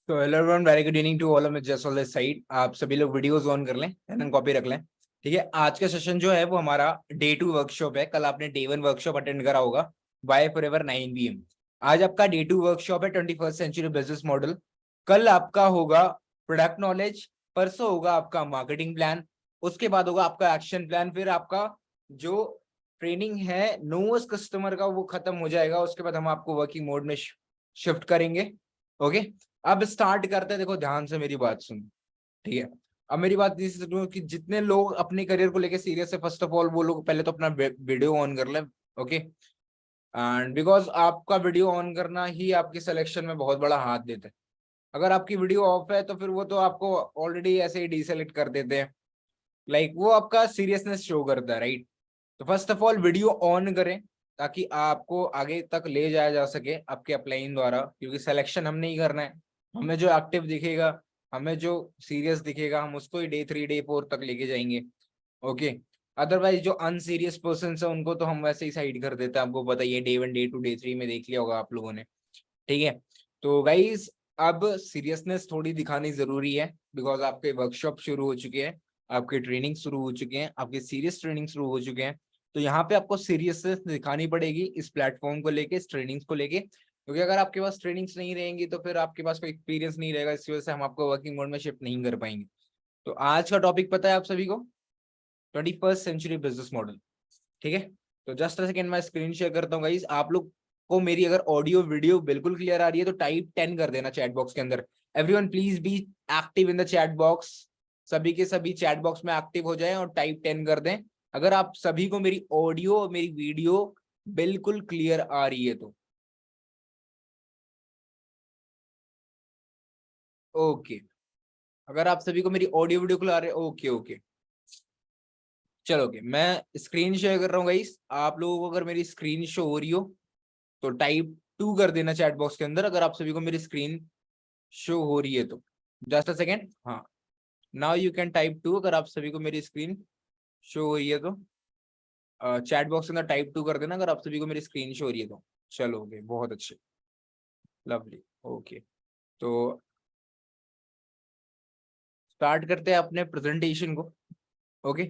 तो hello everyone, very good evening to all of just all this side. आप सभी लोग वीडियोस ऑन कर लें, पेन एंड कॉपी रख लें। ठीक है, आज का सेशन जो है वो हमारा डे 2 वर्कशॉप है। कल आपने डे 1 वर्कशॉप अटेंड करा होगा, बाय फॉरएवर 9 PM। आज आपका डे 2 वर्कशॉप है 21st सेंचुरी बिजनेस मॉडल। कल आपका होगा प्रोडक्ट नॉलेज, परसों होगा आपका मार्केटिंग प्लान, उसके बाद होगा आपका एक्शन प्लान, फिर आपका जो ट्रेनिंग है नो कस्टमर का वो खत्म हो जाएगा। उसके बाद हम आपको वर्किंग मोड में शिफ्ट करेंगे। ओके, अब स्टार्ट करते हैं। देखो ध्यान से मेरी बात सुन, ठीक है। अब मेरी बात इस कि जितने लोग अपने करियर को लेके सीरियस है, फर्स्ट ऑफ ऑल वो लोग पहले तो अपना वीडियो ऑन कर ले। ओके, एंड बिकॉज आपका वीडियो ऑन करना ही आपकी सिलेक्शन में बहुत बड़ा हाथ देता है। अगर आपकी वीडियो ऑफ है तो फिर वो तो आपको ऑलरेडी ऐसे ही डिसेलेक्ट कर देते हैं। लाइक वो आपका सीरियसनेस शो करता है, राइट। तो first of all video on करें ताकि आपको आगे तक ले जाया जा सके आपके अपलाइन द्वारा, क्योंकि सिलेक्शन हम नहीं करना है। हमें जो एक्टिव दिखेगा, हमें जो सीरियस दिखेगा, हम उसको ही डे 3 डे 4 तक लेके जाएंगे। ओके, अदरवाइज जो अनसीरियस पर्सन है उनको तो हम वैसे ही साइड कर देते हैं। आपको पता ही है, डे 1 डे 2 डे 3 में देख लिया होगा आप लोगों ने। ठीक है, तो गाइज अब सीरियसनेस थोड़ी दिखानी जरूरी है, बिकॉज आपके वर्कशॉप शुरू हो चुके हैं, आपकी ट्रेनिंग शुरू हो चुके हैं, आपकी सीरियस ट्रेनिंग शुरू हो चुके हैं। तो यहाँ पे आपको सीरियसनेस दिखानी पड़ेगी इस प्लेटफॉर्म को लेके, इस ट्रेनिंग्स को लेके, क्योंकि अगर आपके पास ट्रेनिंग्स नहीं रहेंगी तो फिर आपके पास कोई एक्सपीरियंस नहीं रहेगा। इस वजह से हम आपको वर्किंग मोड में शिफ्ट नहीं कर पाएंगे। तो आज का टॉपिक पता है आप सभी को, 21st सेंचुरी बिजनेस मॉडल। ठीक है, तो जस्ट अ सेकंड मैं स्क्रीन शेयर करता हूँ गाइस। आप लोग को मेरी अगर ऑडियो वीडियो बिल्कुल क्लियर आ रही है तो टाइप 10 कर देना चैट बॉक्स के अंदर। Everyone please be active in the chat box. सभी के सभी चैट बॉक्स में एक्टिव हो जाएं और टाइप 10 कर दें अगर आप सभी को मेरी ऑडियो और मेरी वीडियो बिल्कुल क्लियर आ रही है तो। ओके, अगर आप सभी को मेरी ऑडियो वीडियो क्लियर आ रही है, ओके ओके, चलो ओके। मैं स्क्रीन शेयर कर रहा हूँ गाइस। आप लोगों को अगर मेरी स्क्रीन शो हो रही हो तो टाइप 2 कर देना चैट बॉक्स के अंदर, अगर आप सभी को मेरी स्क्रीन शो हो रही है तो। जस्ट अ सेकेंड, हाँ, नाउ यू कैन टाइप 2 अगर आप सभी को मेरी स्क्रीन शो हो रही है तो। चैट बॉक्स के अंदर टाइप 2 कर देना अगर आप सभी को मेरी स्क्रीन शो हो रही है तो। चलो ओके, बहुत अच्छे, लवली। ओके, तो स्टार्ट करते हैं अपने प्रेजेंटेशन को। Okay,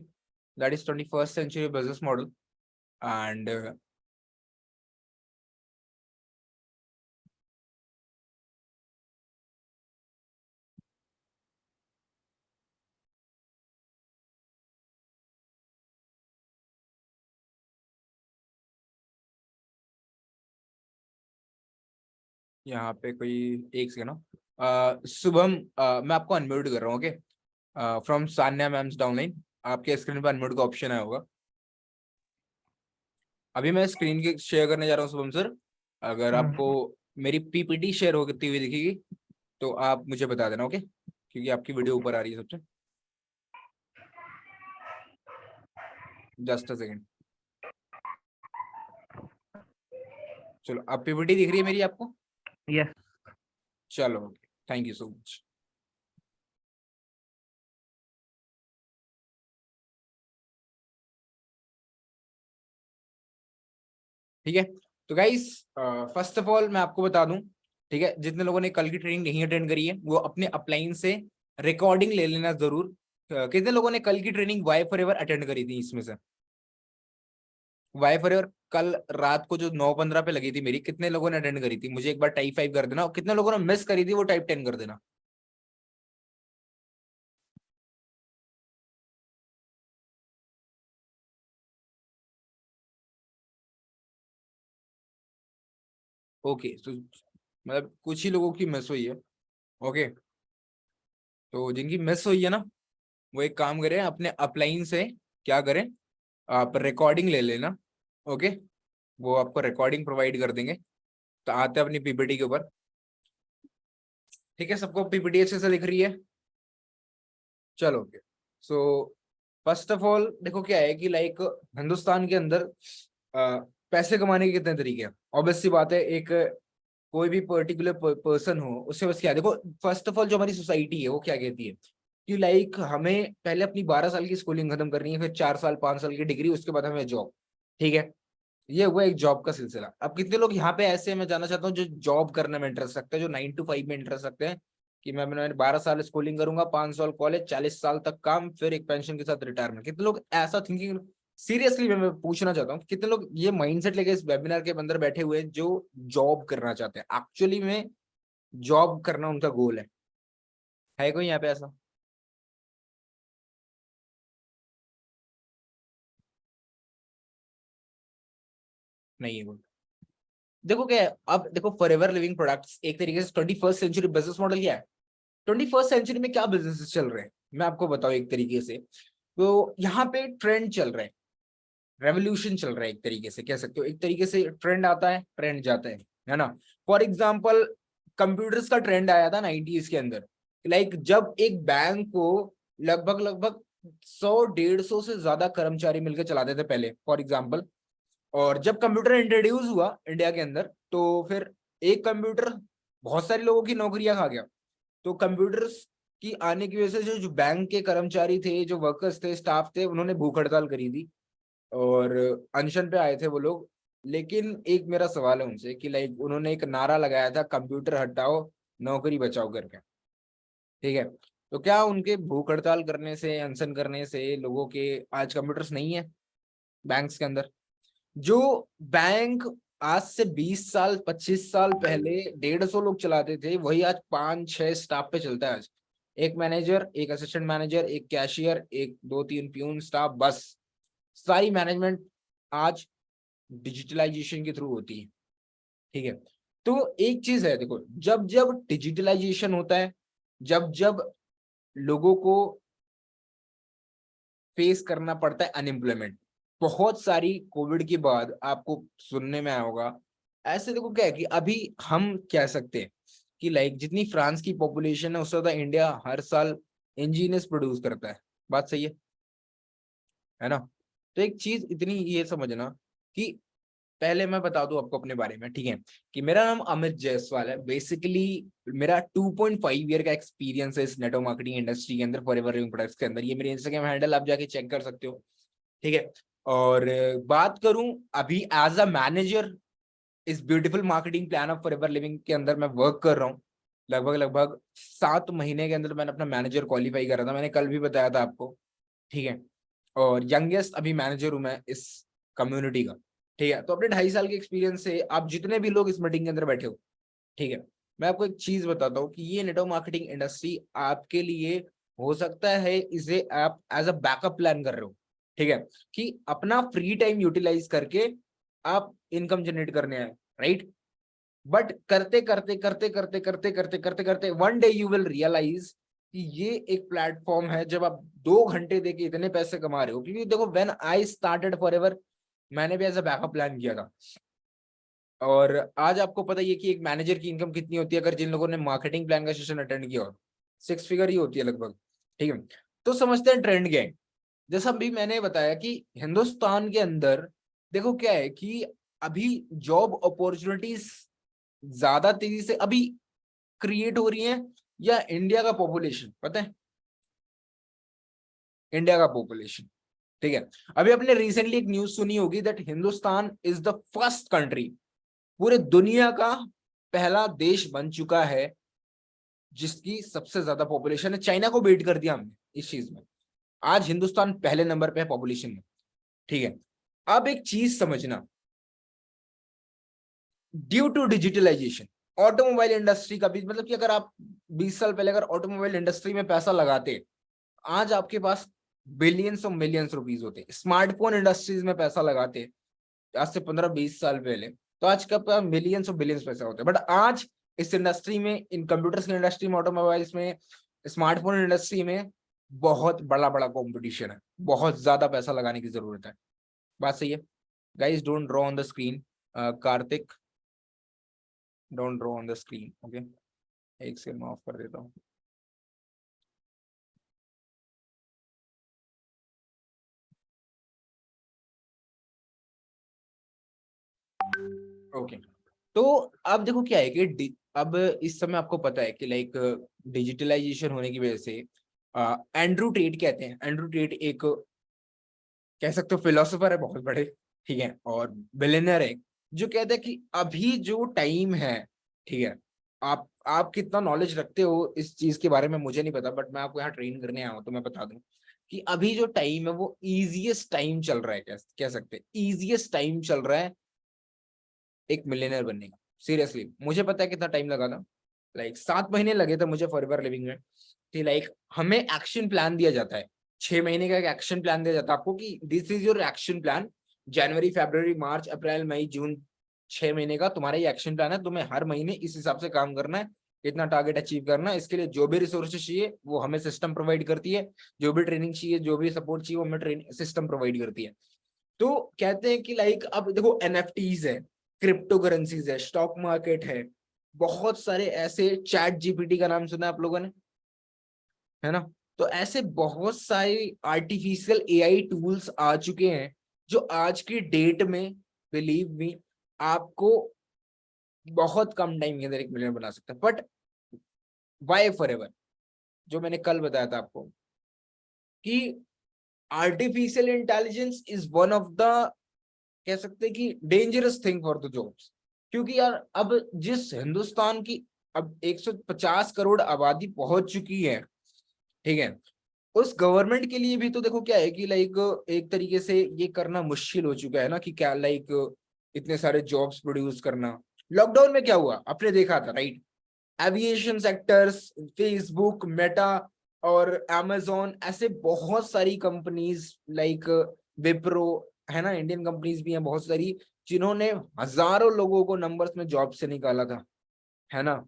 that is 21st century business model. And यहाँ पे कोई एक सेकेंड ना, शुभम, मैं आपको अनम्यूट कर रहा हूँ। Okay, from Sanya ma'am's downline, आपके स्क्रीन पर अनम्यूट का ऑप्शन आया होगा। अभी मैं स्क्रीन के शेयर करने जा रहा हूँ शुभम सर। अगर आपको मेरी पीपीटी शेयर होती हुई दिखेगी तो आप मुझे बता देना। ओके, क्योंकि आपकी वीडियो ऊपर आ रही है सबसे। जस्ट अ सेकेंड, चलो अब पीपीटी दिख रही है मेरी आपको? यस। चलो okay, thank you so much. ठीक है, तो गाइस फर्स्ट ऑफ ऑल मैं आपको बता दूं, ठीक है, जितने लोगों ने कल की ट्रेनिंग नहीं अटेंड करी है वो अपने अपलाइन से रिकॉर्डिंग ले लेना जरूर। कितने लोगों ने कल की training why forever attend करी थी इसमें से? वाई फॉर एवर कल रात को जो 9:15 पे लगी थी मेरी, कितने लोगों ने अटेंड करी थी? मुझे एक बार टाइप 5 कर देना, और कितने लोगों ने मिस करी थी वो टाइप 10 कर देना। ओके, तो मतलब कुछ ही लोगों की मिस हुई है। ओके, तो जिनकी मिस हुई है ना, वो एक काम करें, अपने अपलाइन से क्या करें, आप रिकॉर्डिंग ले लेना। ओके, वो आपको रिकॉर्डिंग प्रोवाइड कर देंगे। तो आते हैं अपनी पीपीटी के ऊपर। ठीक है, सबको पीपीटी अच्छे से दिख रही है? चलो okay, so first of all देखो क्या है कि लाइक हिंदुस्तान के अंदर पैसे कमाने के कितने तरीके हैं। ऑब्वियस सी बात है, एक कोई भी पर्टिकुलर पर्सन हो उससे बस क्या है, देखो फर्स्ट ऑफ ऑल जो हमारी सोसाइटी है वो क्या कहती है कि लाइक हमें पहले अपनी 12 साल की स्कूलिंग खत्म करनी है, फिर 4 साल 5 साल की डिग्री, उसके बाद हमें जॉब। ठीक है, ये हुआ एक जॉब का सिलसिला। अब कितने लोग यहाँ पे ऐसे हैं, मैं जानना चाहता हूँ, जो जॉब करने में इंटरेस्ट रखते हैं, जो 9 to 5 में इंटरेस्ट रखते हैं, कि मैंने 12 साल स्कूलिंग करूंगा, 5 साल कॉलेज, 40 साल तक काम, फिर एक पेंशन के साथ रिटायरमेंट। कितने लोग ऐसा थिंकिंग, सीरियसली मैं पूछना चाहता हूँ कितने लोग ये माइंडसेट लेके इस वेबिनार के अंदर बैठे हुए हैं जो जॉब करना चाहते हैं, एक्चुअली में जॉब करना उनका गोल है कोई यहाँ पे ऐसा? नहीं है कोई। देखो क्या है, अब देखो फॉरएवर लिविंग प्रोडक्ट्स एक तरीके से 21st सेंचुरी बिजनेस मॉडल क्या है। 21st सेंचुरी में क्या बिजनेस चल रहे हैं मैं आपको बताऊं एक तरीके से। तो यहाँ पे ट्रेंड चल रहा है, रेवोल्यूशन चल रहा है, एक तरीके से कह सकते हो। एक तरीके से ट्रेंड आता है, ट्रेंड जाता है ना। फॉर एग्जाम्पल कंप्यूटर्स का ट्रेंड आया था 90s के अंदर। लाइक जब एक बैंक को लगभग लगभग 100-150 से ज्यादा कर्मचारी मिलकर चलाते थे पहले, फॉर एग्जाम्पल। और जब कंप्यूटर इंट्रोड्यूस हुआ इंडिया के अंदर तो फिर एक कंप्यूटर बहुत सारे लोगों की नौकरियां खा गया। तो कंप्यूटर्स की आने की वजह से जो बैंक के कर्मचारी थे, जो वर्कर्स थे, स्टाफ थे, उन्होंने भूख हड़ताल करी थी और अनशन पे आए थे वो लोग। लेकिन एक मेरा सवाल है उनसे कि लाइक उन्होंने एक नारा लगाया था, कंप्यूटर हटाओ नौकरी बचाओ करके, ठीक है। तो क्या उनके भूख हड़ताल करने से, अनशन करने से लोगों के आज कंप्यूटर्स नहीं है बैंक्स के अंदर? जो बैंक आज से 20 साल 25 साल पहले 150 लोग चलाते थे, वही आज 5-6 स्टाफ पे चलता है। आज एक मैनेजर, एक असिस्टेंट मैनेजर, एक कैशियर, एक 2-3 प्यून स्टाफ, बस। सारी मैनेजमेंट आज डिजिटलाइजेशन के थ्रू होती है, ठीक है। तो एक चीज है, देखो जब जब डिजिटलाइजेशन होता है, जब जब लोगों को फेस करना पड़ता है अनएम्प्लॉयमेंट, बहुत सारी कोविड के बाद आपको सुनने में आया होगा ऐसे। देखो क्या है कि अभी हम कह सकते हैं कि लाइक जितनी फ्रांस की पॉपुलेशन है उससे ज्यादा इंडिया हर साल इंजीनियर्स प्रोड्यूस करता है। बात सही है ना। तो एक चीज इतनी ये समझना कि पहले मैं बता दूं आपको अपने बारे में, ठीक है, कि मेरा नाम अमित जायसवाल है। बेसिकली मेरा 2.5 ईयर का एक्सपीरियंस है इस नेटवर्क मार्केटिंग इंडस्ट्री के अंदर, फॉरएवर लिविंग प्रोडक्ट्स के अंदर। ये मेरे इंस्टाग्राम हैंडल आप जाके चेक कर सकते हो, ठीक है। और बात करूं अभी एज अ मैनेजर इस beautiful marketing plan of forever living के अंदर मैं वर्क कर रहा हूँ। लगभग लगभग 7 महीने के अंदर मैंने अपना मैनेजर क्वालिफाई करा था, मैंने कल भी बताया था आपको, ठीक है। और यंगेस्ट अभी मैनेजर हूं मैं इस कम्युनिटी का, ठीक है। तो अपने 2.5 साल के एक्सपीरियंस से आप जितने भी लोग इस मीटिंग के अंदर बैठे हो, ठीक है, मैं आपको एक चीज बताता हूँ कि ये नेटवर्क मार्केटिंग इंडस्ट्री आपके लिए हो सकता है, इसे आप एज अ बैकअप प्लान कर रहे हो, ठीक है, कि अपना फ्री टाइम यूटिलाइज करके आप इनकम जनरेट करने आए, राइट। बट करते करते करते करते करते करते करते करते one day you will realise कि ये एक प्लेटफॉर्म है जब आप 2 घंटे देके इतने पैसे कमा रहे हो। क्योंकि देखो व्हेन आई स्टार्टेड फॉरएवर मैंने भी एज अ बैकअप प्लान किया था। और आज आपको पता ही है कि एक मैनेजर की इनकम कितनी होती है, अगर जिन लोगों ने मार्केटिंग प्लान का सेशन अटेंड किया हो, 6 फिगर ही होती है लगभग, ठीक है। तो समझते हैं ट्रेंड क्या है। जैसा अभी मैंने बताया कि हिंदुस्तान के अंदर देखो क्या है कि अभी जॉब अपॉर्चुनिटीज ज्यादा तेजी से अभी क्रिएट हो रही है, या इंडिया का पॉपुलेशन, पता है इंडिया का पॉपुलेशन, ठीक है। अभी आपने रिसेंटली एक न्यूज सुनी होगी that Hindustan is the first country, पूरे दुनिया का पहला देश बन चुका है जिसकी सबसे ज्यादा पॉपुलेशन है। चाइना को बीट कर दिया हमने इस चीज में। आज हिंदुस्तान पहले नंबर पे है पॉपुलेशन में, ठीक है। अब एक चीज समझना, due to digitalisation automobile industry का भी, मतलब कि अगर आप 20 साल पहले अगर ऑटोमोबाइल इंडस्ट्री में पैसा लगाते, आज आपके पास बिलियंस और मिलियंस रुपीस होते। स्मार्टफोन इंडस्ट्रीज में पैसा लगाते आज से 15-20 साल पहले, तो आज का पास मिलियंस और बिलियंस पैसा होता है। बट आज इस इंडस्ट्री में, इन कंप्यूटर्स की इंडस्ट्री में, ऑटोमोबाइल्स में, स्मार्टफोन इंडस्ट्री में बहुत बड़ा बड़ा कॉम्पिटिशन है, बहुत ज्यादा पैसा लगाने की जरूरत है। बात सही है। Guys don't draw on the screen, Kartik don't draw on the screen, okay. एक सेकंड मैं ऑफ कर देता हूँ। ओके। तो अब देखो क्या है कि अब इस समय आपको पता है कि लाइक डिजिटलाइजेशन होने की वजह से एंड्रू टेट कहते हैं, एंड्रू टेट एक कह सकते हो फिलोसोफर है बहुत बड़े, ठीक है, और बिलियनर है, जो कहते हैं कि अभी जो टाइम है, ठीक है, आप कितना नॉलेज रखते हो इस चीज के बारे में मुझे नहीं पता, बट मैं आपको यहाँ ट्रेन करने आया हूँ तो मैं बता दूं कि अभी जो टाइम है वो इजीएस्ट टाइम चल रहा है, कह सकते हैं इजीएस्ट टाइम चल रहा है एक मिलियनर बनने का। सीरियसली मुझे पता है कितना टाइम लगा था, लाइक 7 महीने लगे थे मुझे फॉरएवर लिविंग में। कि लाइक हमें एक्शन प्लान दिया जाता है, 6 महीने का एक एक्शन प्लान दिया जाता है आपको कि this is your action plan. जनवरी, फरवरी, मार्च, अप्रैल, मई, जून, 6 महीने का तुम्हारा ये एक्शन प्लान है। तुम्हें हर महीने इस हिसाब से काम करना है, इतना टारगेट अचीव करना है। इसके लिए जो भी रिसोर्सेज चाहिए वो हमें सिस्टम प्रोवाइड करती है, जो भी ट्रेनिंग चाहिए, जो भी सपोर्ट चाहिए वो हमें ट्रेनिंग सिस्टम प्रोवाइड करती है। तो कहते हैं कि लाइक अब देखो एनएफटीज है, क्रिप्टो करेंसीज है, स्टॉक मार्केट है, बहुत सारे ऐसे, चैट जीपीटी का नाम सुना है आप लोगों ने, है ना? तो ऐसे बहुत सारे आर्टिफिशियल एआई टूल्स आ चुके हैं जो आज की डेट में, बिलीव मी, आपको बहुत कम टाइम के अंदर 1 मिलियन बना सकता है। बट वाई फॉरएवर, जो मैंने कल बताया था आपको कि artificial intelligence is one of the, कह सकते हैं कि dangerous thing for the jobs. क्योंकि यार अब जिस हिंदुस्तान की अब 150 करोड़ आबादी पहुंच चुकी है, ठीक है, उस गवर्नमेंट के लिए भी तो देखो क्या है कि लाइक एक तरीके से ये करना मुश्किल हो चुका है ना कि क्या लाइक इतने सारे जॉब्स प्रोड्यूस करना। लॉकडाउन में क्या हुआ आपने देखा था, right? Aviation sectors, Facebook, Meta और amazon, ऐसे बहुत सारी कंपनीज लाइक विप्रो, है ना, इंडियन कंपनीज भी हैं बहुत सारी, जिन्होंने हजारों लोगों को नंबर्स में जॉब से निकाला था, है ना?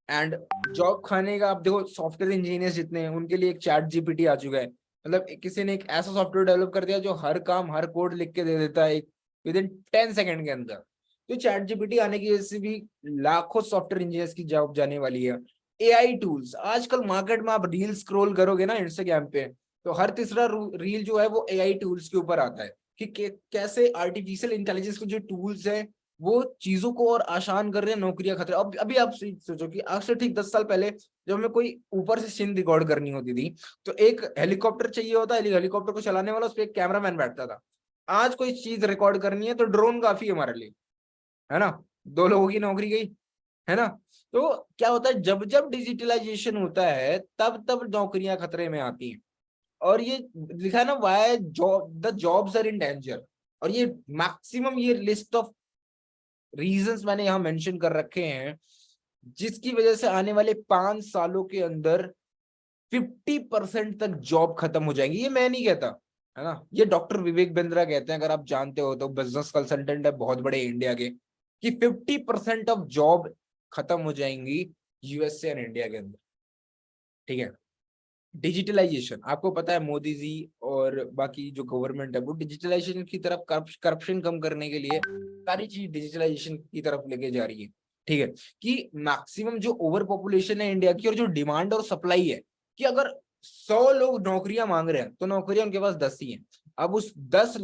एंड जॉब खाने का आप देखो, सॉफ्टवेयर इंजीनियर जितने हैं उनके लिए एक चैट जीपीटी आ चुका है। मतलब किसी ने एक ऐसा सॉफ्टवेयर डेवलप कर दिया जो हर काम, हर कोड लिख के दे देता है विद इन 10 सेकेंड के अंदर। तो चैट जीपीटी आने की वजह से भी लाखों सॉफ्टवेयर इंजीनियर्स की जॉब जाने वाली है। एआई टूल्स, आजकल मार्केट में आप रील स्क्रॉल करोगे ना इंस्टाग्राम पे, तो हर तीसरा रील जो है वो एआई टूल्स के ऊपर आता है कि कैसे आर्टिफिशियल इंटेलिजेंस के जो टूल्स हैं वो चीजों को और आसान कर रहे हैं, नौकरियां खतरे। अब अभी आप सोचो कि आज से ठीक 10 साल पहले जब हमें कोई ऊपर से सीन रिकॉर्ड करनी होती थी तो एक हेलीकॉप्टर चाहिए होता है, हेलीकॉप्टर को चलाने वाला, उस पर एक कैमरामैन बैठता था। आज कोई चीज रिकॉर्ड करनी है तो ड्रोन काफी है हमारे लिए, है ना? 2 लोगों की नौकरी गई, है ना? तो क्या होता है, जब जब डिजिटलाइजेशन होता है तब तब नौकरियां खतरे में आती हैं। और ये लिखा है ना, why job the jobs are in danger. और ये मैक्सिमम, ये लिस्ट ऑफ रीजंस मैंने यहाँ मेंशन कर रखे हैं जिसकी वजह से आने वाले 5 सालों के अंदर 50% तक जॉब खत्म हो जाएंगी। ये मैं नहीं कहता, है ना, ये डॉक्टर विवेक बिंद्रा कहते हैं, अगर आप जानते हो तो, बिजनेस कंसल्टेंट है बहुत बड़े इंडिया के, कि 50% ऑफ जॉब खत्म हो जाएंगी यूएसए और इंडिया के अंदर, ठीक है? डिजिटलाइजेशन, आपको पता है मोदी जी और बाकी जो गवर्नमेंट है वो डिजिटलाइजेशन की तरफ, करप्शन कम करने के लिए सारी चीज डिजिटलाइजेशन की तरफ लेके जा रही है, ठीक है? कि मैक्सिमम जो ओवर पॉपुलेशन है इंडिया की और जो डिमांड और सप्लाई है, कि अगर 100 लोग नौकरियां मांग रहे हैं तो नौकरियां उनके पास 10 ही हैं। अब उस 10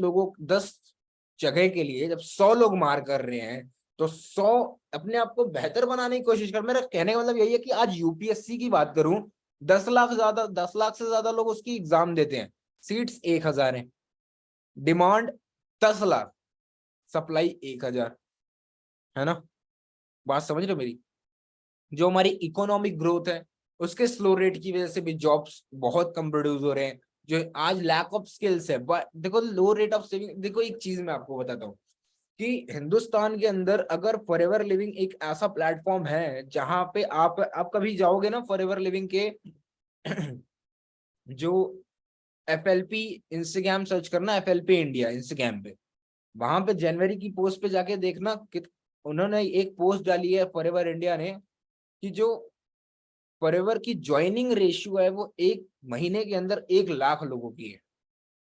जगह के लिए जब 100 लोग मार कर रहे हैं तो 100 अपने आप को बेहतर बनाने की कोशिश कर। मेरा कहने का मतलब यही है कि आज यूपीएससी की बात करूं, 10 लाख से ज्यादा लोग उसकी एग्जाम देते हैं, सीट्स 1,000 है, डिमांड 10 लाख, सप्लाई 1,000, है ना? बात समझ रहे हो मेरी? जो हमारी इकोनॉमिक ग्रोथ है उसके स्लो रेट की वजह से भी जॉब्स बहुत कम प्रोड्यूस हो रहे हैं। जो आज लैक ऑफ स्किल्स है, देखो लो रेट ऑफ सेविंग। देखो एक चीज मैं आपको बताता हूँ कि हिंदुस्तान के अंदर अगर फॉरएवर लिविंग एक ऐसा प्लेटफॉर्म है जहां पे आप कभी जाओगे ना फॉरएवर लिविंग के जो एफएलपी, इंस्टाग्राम सर्च करना एफएलपी इंडिया इंस्टाग्राम पे, वहां पे जनवरी की पोस्ट पे जाके देखना कि उन्होंने एक पोस्ट डाली है फॉरएवर इंडिया ने कि जो फॉरएवर की ज्वाइनिंग रेशियो है वो एक महीने के अंदर 1 लाख लोगों की है।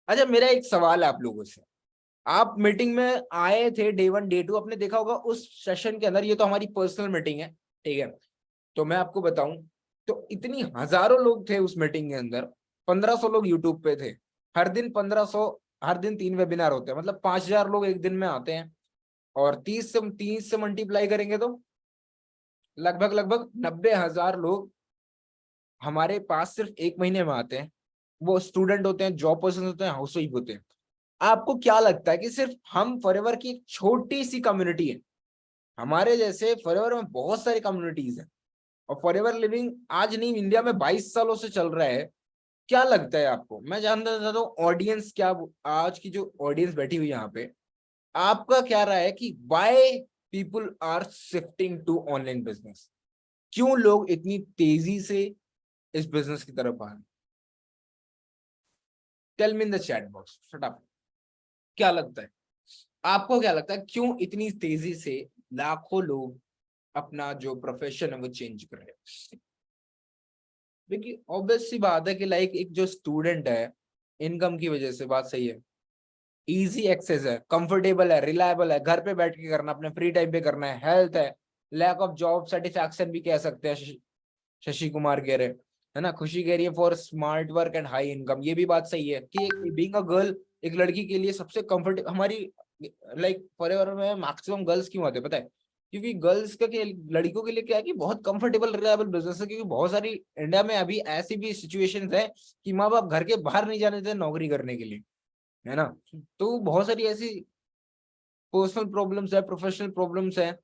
अच्छा, मेरा एक सवाल है आप लोगों से, आप मीटिंग में आए थे डे 1 डे 2, आपने देखा होगा उस सेशन के अंदर, ये तो हमारी पर्सनल मीटिंग है, ठीक है, तो मैं आपको बताऊं तो इतनी हजारों लोग थे उस मीटिंग के अंदर। 1,500 लोग यूट्यूब पे थे, हर दिन 1,500, हर दिन 3 वेबिनार होते हैं, मतलब 5,000 लोग एक दिन में आते हैं। और 30 से मल्टीप्लाई करेंगे तो लगभग लगभग 90,000 लोग हमारे पास सिर्फ एक महीने में आते हैं। वो स्टूडेंट होते हैं, जॉब पर्सन होते हैं, हाउस वाइफ होते हैं। आपको क्या लगता है कि सिर्फ हम फॉरएवर की एक छोटी सी कम्युनिटी है? हमारे जैसे फॉरएवर में बहुत सारी कम्युनिटीज हैं, और फॉरएवर लिविंग आज नहीं, इंडिया में 22 सालों से चल रहा है। क्या लगता है आपको, मैं जानना चाहता हूँ ऑडियंस क्या, आज की जो ऑडियंस बैठी हुई यहाँ पे, आपका क्या राय है कि why people are shifting to online business? क्यों लोग इतनी तेजी से इस बिजनेस की तरफ आ रहे हैं? Tell me in the chat box फटाफट, क्या लगता है आपको, क्या लगता है क्यों इतनी तेजी से लाखों लोग अपना जो प्रोफेशन है वो चेंज कर रहे हैं? देखिए ऑब्वियस सी बात है कि लाइक एक जो स्टूडेंट है, इनकम की वजह से, बात सही है, इजी एक्सेस है, कंफर्टेबल है, रिलायबल है, घर पे बैठ के करना, अपने फ्री टाइम पे करना है, हेल्थ है, लैक ऑफ जॉब सेटिस्फैक्शन भी कह सकते हैं, शशि कुमार कह रहे, है ना, खुशी कह रही है for smart work and high income, ये भी बात सही है कि बीइंग अ गर्ल, एक लड़की के लिए सबसे कंफर्टेबल हमारी, लाइक फॉरएवर में मैक्सिमम गर्ल्स क्यों आते हैं पता है? क्योंकि गर्ल्स का के लड़कियों के लिए क्या है कि बहुत कंफर्टेबल रिलायबल बिजनेस है, क्योंकि बहुत सारी इंडिया में अभी ऐसी भी सिचुएशंस है कि माँ बाप घर के बाहर नहीं जाने देते नौकरी करने के लिए, है ना। तो बहुत सारी ऐसी पर्सनल प्रॉब्लम्स है, प्रोफेशनल प्रॉब्लम्स है,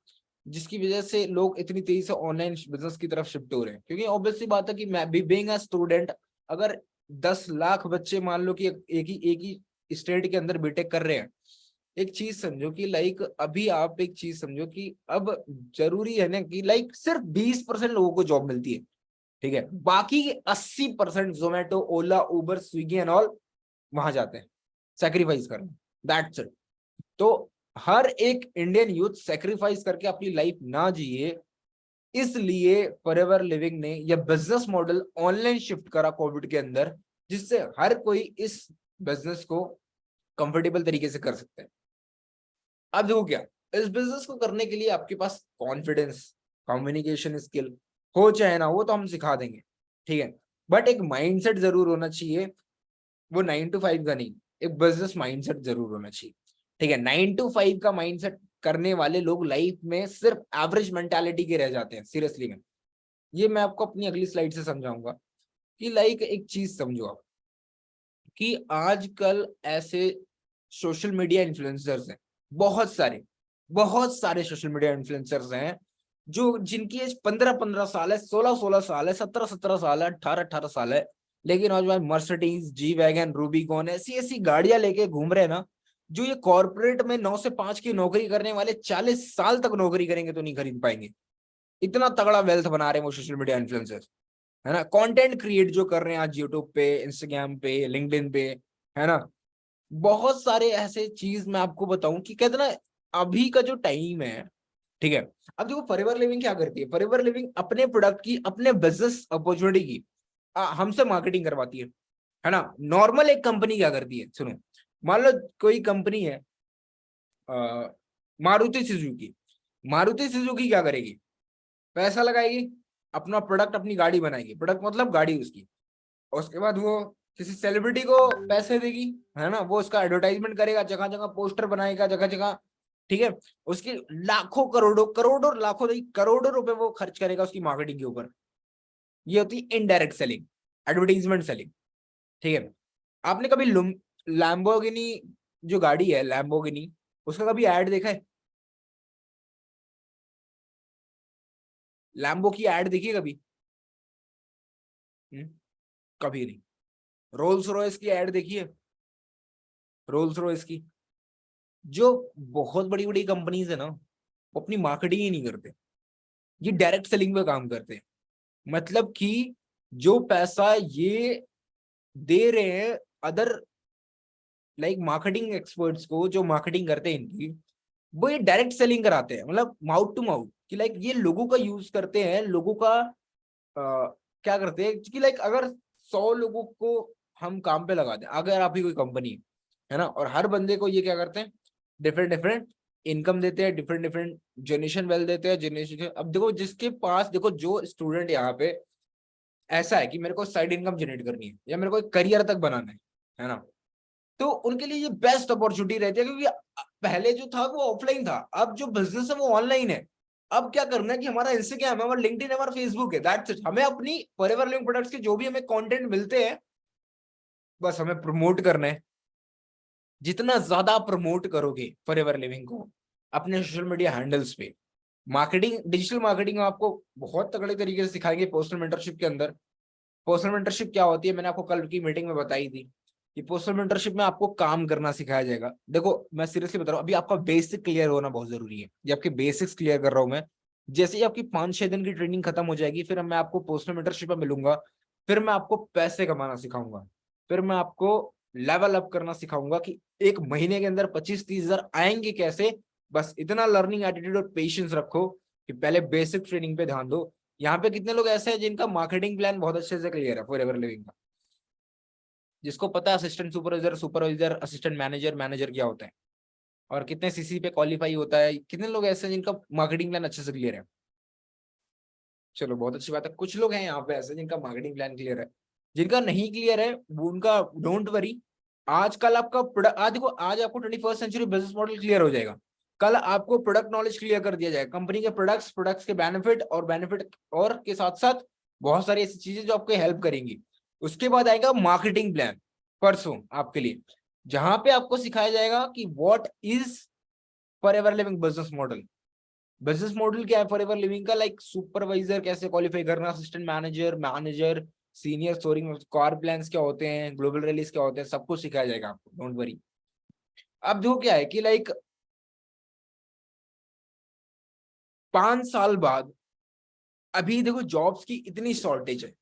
जिसकी वजह से लोग इतनी तेजी से ऑनलाइन बिजनेस की तरफ शिफ्ट हो रहे हैं। क्योंकि ऑब्वियसली बात है कि मैं भी बीइंग अ स्टूडेंट, अगर 10 लाख बच्चे मान लो कि एक ही स्टेट के अंदर बीटेक कर रहे हैं, एक चीज समझो कि लाइक अभी आप एक चीज समझो कि अब जरूरी है ना कि लाइक सिर्फ 20% लोगों को जॉब मिलती है, ठीक है, बाकी 80% जोमेटो, ओला, उबर, स्विगी एंड ऑल वहां जाते हैं सेक्रीफाइस करने, दैट्स इट। तो हर एक इंडियन यूथ सेक्रीफाइस करके अपनी लाइफ ना जिए, इसलिए फॉरएवर लिविंग ने यह बिजनेस मॉडल ऑनलाइन शिफ्ट करा कोविड के अंदर, जिससे हर कोई इस बिजनेस को कंफर्टेबल तरीके से कर सकता है। अब देखो क्या, इस बिजनेस को करने के लिए आपके पास कॉन्फिडेंस, कम्युनिकेशन स्किल हो चाहे ना, वो तो हम सिखा देंगे, ठीक है, बट एक माइंडसेट जरूर होना चाहिए, वो 9 to 5 का नहीं, एक बिजनेस माइंडसेट जरूर होना चाहिए, ठीक है। 9 to 5 का माइंडसेट करने वाले लोग लाइफ में सिर्फ एवरेज मेंटालिटी के रह जाते हैं, सीरियसली में। ये मैं आपको अपनी अगली स्लाइड से समझाऊंगा कि लाइक एक चीज समझो आप, कि आजकल ऐसे सोशल मीडिया इन्फ्लुएंसर्स हैं, बहुत सारे सोशल मीडिया इन्फ्लुएंसर्स हैं जो जिनकी एज 15-15 साल है, 16-16 साल है, 17-17 साल है, 18-18 साल है, लेकिन आज भाई मर्सिडीज, जी वैगन, रूबिकॉन, ऐसी ऐसी गाड़ियां लेके घूम रहे हैं ना, जो ये कॉर्पोरेट में 9 से 5 की नौकरी करने वाले 40 साल तक नौकरी करेंगे तो नहीं खरीद पाएंगे। इतना तगड़ा वेल्थ बना रहे हैं वो सोशल मीडिया इन्फ्लुएंसर्स, है ना। कंटेंट क्रिएट जो कर रहे हैं आज यूट्यूब पे, इंस्टाग्राम पे, लिंक्डइन पे, है ना। बहुत सारे ऐसे चीज मैं आपको बताऊं कि कहते ना, अभी का जो टाइम है, ठीक है। अब देखो फॉरएवर लिविंग क्या करती है, फॉरएवर लिविंग अपने प्रोडक्ट की, अपने बिजनेस अपॉर्चुनिटी की हमसे मार्केटिंग करवाती है ना। नॉर्मल एक कंपनी क्या करती है, सुनो, मान लो कोई कंपनी है मारुति सुजुकी, मारुति सुजुकी क्या करेगी, पैसा लगाएगी, अपना प्रोडक्ट, अपनी गाड़ी बनाएगी, प्रोडक्ट मतलब गाड़ी उसकी, और उसके बाद वो किसी सेलिब्रिटी को पैसे देगी, है ना, वो उसका एडवर्टाइजमेंट करेगा, जगह जगह पोस्टर बनाएगा, जगह जगह, ठीक है, उसकी लाखों करोड़ों करोड़ों लाखों नहीं करोड़ों रुपए वो खर्च करेगा उसकी मार्केटिंग के ऊपर। ये होती है इनडायरेक्ट सेलिंग, एडवर्टाइजमेंट सेलिंग, ठीक है। आपने कभी लैम्बोर्गिनी, जो गाड़ी है लैम्बोर्गिनी, उसका कभी ऐड देखा है? लैम्बो की ऐड देखी है कभी? कभी नहीं। रोल्स रॉयस की ऐड देखी है? रोल्स रॉयस की, जो बहुत बड़ी बड़ी कंपनीज है ना, वो अपनी मार्केटिंग ही नहीं करते, ये डायरेक्ट सेलिंग पे काम करते हैं। मतलब कि जो पैसा ये दे रहे हैं अदर लाइक मार्केटिंग एक्सपर्ट्स को, जो मार्केटिंग करते हैं इनकी, वो ये डायरेक्ट सेलिंग कराते हैं, मतलब माउथ टू माउथ, कि लाइक ये लोगों का यूज करते हैं, लोगों का क्या करते हैं कि लाइक अगर 100 लोगों को हम काम पे लगाते हैं, अगर आप ही कोई कंपनी है ना, और हर बंदे को ये क्या करते हैं, डिफरेंट डिफरेंट इनकम देते हैं, डिफरेंट डिफरेंट जनरेशन वेल देते हैं, जनरेशन। अब देखो जिसके पास, देखो जो स्टूडेंट यहाँ पे ऐसा है कि मेरे को साइड इनकम जनरेट करनी है या मेरे को एक करियर तक बनाना है ना, तो उनके लिए ये बेस्ट अपॉर्चुनिटी रहती है, क्योंकि पहले जो था वो ऑफलाइन था, अब जो बिजनेस है वो ऑनलाइन है। अब क्या करना है कि हमारा इंस्टाग्राम है, हमारा लिंक्डइन है, हमारा फेसबुक है, दैट्स इट। हमें अपनी फॉरएवर लिविंग प्रोडक्ट्स के जो भी हमें कंटेंट मिलते हैं, बस हमें प्रमोट करना है। जितना ज्यादा प्रमोट करोगे फॉरएवर लिविंग को अपने सोशल मीडिया हैंडल्स पे, मार्केटिंग, डिजिटल मार्केटिंग आपको बहुत तगड़े तरीके से सिखाएंगे पर्सनल मेंटरशिप के अंदर। पर्सनल मेंटरशिप क्या होती है, मैंने आपको कल की मीटिंग में बताई थी कि पर्सनल मेंटरशिप में आपको काम करना सिखाया जाएगा। देखो मैं सीरियसली बता रहा हूँ, अभी आपका बेसिक क्लियर होना बहुत जरूरी है। ये आपके बेसिक्स क्लियर कर रहा हूँ मैं। जैसे ही आपकी 5-6 दिन की ट्रेनिंग खत्म हो जाएगी, फिर मैं आपको पर्सनल मेंटरशिप में मिलूंगा। फिर मैं आपको पैसे कमाना सिखाऊंगा। फिर मैं आपको लेवल अप करना सिखाऊंगा कि एक महीने के अंदर 25-30 हजार आएंगे कैसे। बस इतना लर्निंग एटीट्यूड और पेशेंस रखो कि पहले बेसिक ट्रेनिंग पे ध्यान दो। यहाँ पे कितने लोग ऐसे हैं जिनका मार्केटिंग प्लान बहुत अच्छे से क्लियर है फॉर एवर लिविंग का, जिसको पता है assistant supervisor, supervisor, assistant manager, manager क्या होता है और कितने सीसी पे क्वालिफाई होता है। कितने लोग ऐसे हैं जिनका मार्केटिंग प्लान अच्छे से क्लियर है। चलो बहुत अच्छी बात है। कुछ लोग हैं यहाँ पे ऐसे जिनका मार्केटिंग प्लान क्लियर है। जिनका नहीं क्लियर है वो उनका डोंट वरी। आजकल आपका प्रोडक्ट, आज देखो, आज आपको 21st century business model clear हो जाएगा। कल आपको प्रोडक्ट नॉलेज क्लियर कर दिया जाएगा, कंपनी के प्रोडक्ट्स, प्रोडक्ट्स के बेनिफिट और बेनिफिट और के साथ साथ बहुत सारी ऐसी चीजें जो आपको हेल्प करेंगी। उसके बाद आएगा मार्केटिंग प्लान परसों आपके लिए, जहां पे आपको सिखाया जाएगा कि what is forever living business model. Business model क्या है फॉर एवर लिविंग का, लाइक सुपरवाइजर कैसे क्वालिफाई करना, assistant manager, manager, senior soaring, car plans क्या होते हैं, ग्लोबल रिलीज क्या होते हैं, सब कुछ सिखाया जाएगा आपको, डोंट वरी। अब देखो क्या है कि लाइक 5 साल बाद, अभी देखो जॉब्स की इतनी शॉर्टेज है,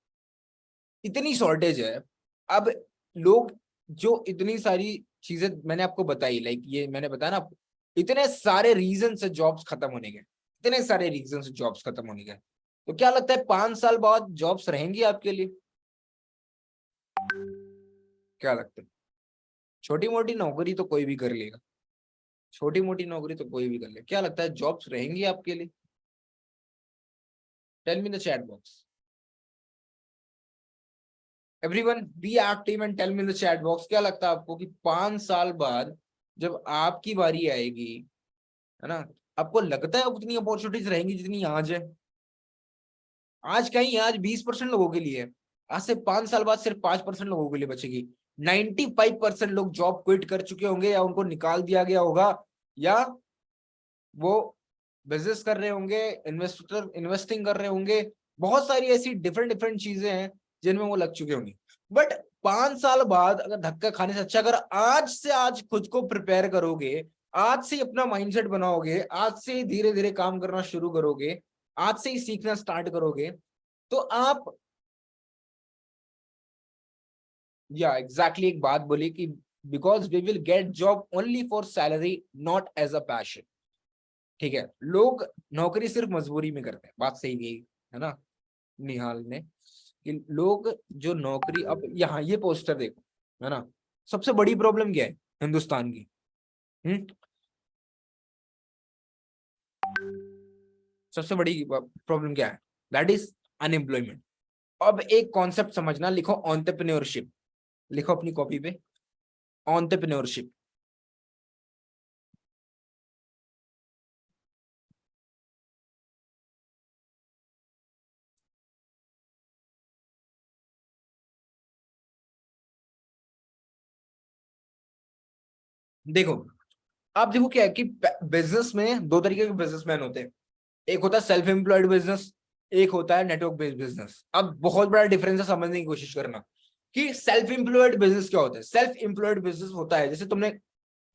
इतनी शॉर्टेज है। अब लोग जो इतनी सारी चीजें मैंने आपको बताई, लाइक ये मैंने बताया ना, इतने सारे रीजन से जॉब्स खत्म होने के, इतने सारे रीजन से जॉब्स खत्म होने के। तो क्या लगता है 5 साल बाद जॉब्स रहेंगी आपके लिए? क्या लगता है? छोटी मोटी नौकरी तो कोई भी कर लेगा, छोटी मोटी नौकरी तो कोई भी कर ले। क्या लगता है जॉब्स रहेंगी आपके लिए? Tell me the chat box. Everyone be active and tell me the chat box. क्या लगता है आपको कि 5 साल बाद जब आपकी बारी आएगी, है ना, आपको लगता है उतनी अपॉर्चुनिटीज रहेंगी जितनी आज है? आज कहीं, आज 20% लोगों के लिए है। आज से 5 साल बाद सिर्फ 5% लोगों के लिए बचेगी। 95% लोग जॉब क्विट कर चुके होंगे, या उनको निकाल दिया गया होगा, या वो बिजनेस कर रहे होंगे, इन्वेस्टिंग कर रहे होंगे। बहुत सारी ऐसी डिफरेंट डिफरेंट चीजें हैं जिनमें वो लग चुके होंगे। बट 5 साल बाद अगर धक्का खाने से अच्छा, अगर आज से आज खुद को प्रिपेयर करोगे, आज से अपना माइंडसेट बनाओगे, आज से धीरे धीरे काम करना शुरू करोगे, आज से ही सीखना स्टार्ट करोगे, तो आप, या एग्जैक्टली एक बात बोली कि because we will get job only for salary, not as a passion. ठीक है, लोग नौकरी सिर्फ मजबूरी में करते हैं, बात सही गई है ना निहाल ने, कि लोग जो नौकरी, अब यहाँ ये पोस्टर देखो, है ना, सबसे बड़ी प्रॉब्लम क्या है हिंदुस्तान की? हम्म, सबसे बड़ी प्रॉब्लम क्या है? That is unemployment. अब एक कॉन्सेप्ट समझना, लिखो एंटरप्रेन्योरशिप, लिखो अपनी कॉपी पे एंटरप्रेन्योरशिप। देखो, आप देखो क्या है कि बिजनेस में दो तरीके के बिजनेसमैन होते हैं। एक होता है सेल्फ एम्प्लॉयड बिजनेस, एक होता है नेटवर्क बेस्ड बिजनेस। अब बहुत बड़ा डिफरेंस है, समझने की कोशिश करना कि सेल्फ एम्प्लॉयड बिजनेस क्या होता है। सेल्फ एम्प्लॉयड बिजनेस होता है जैसे तुमने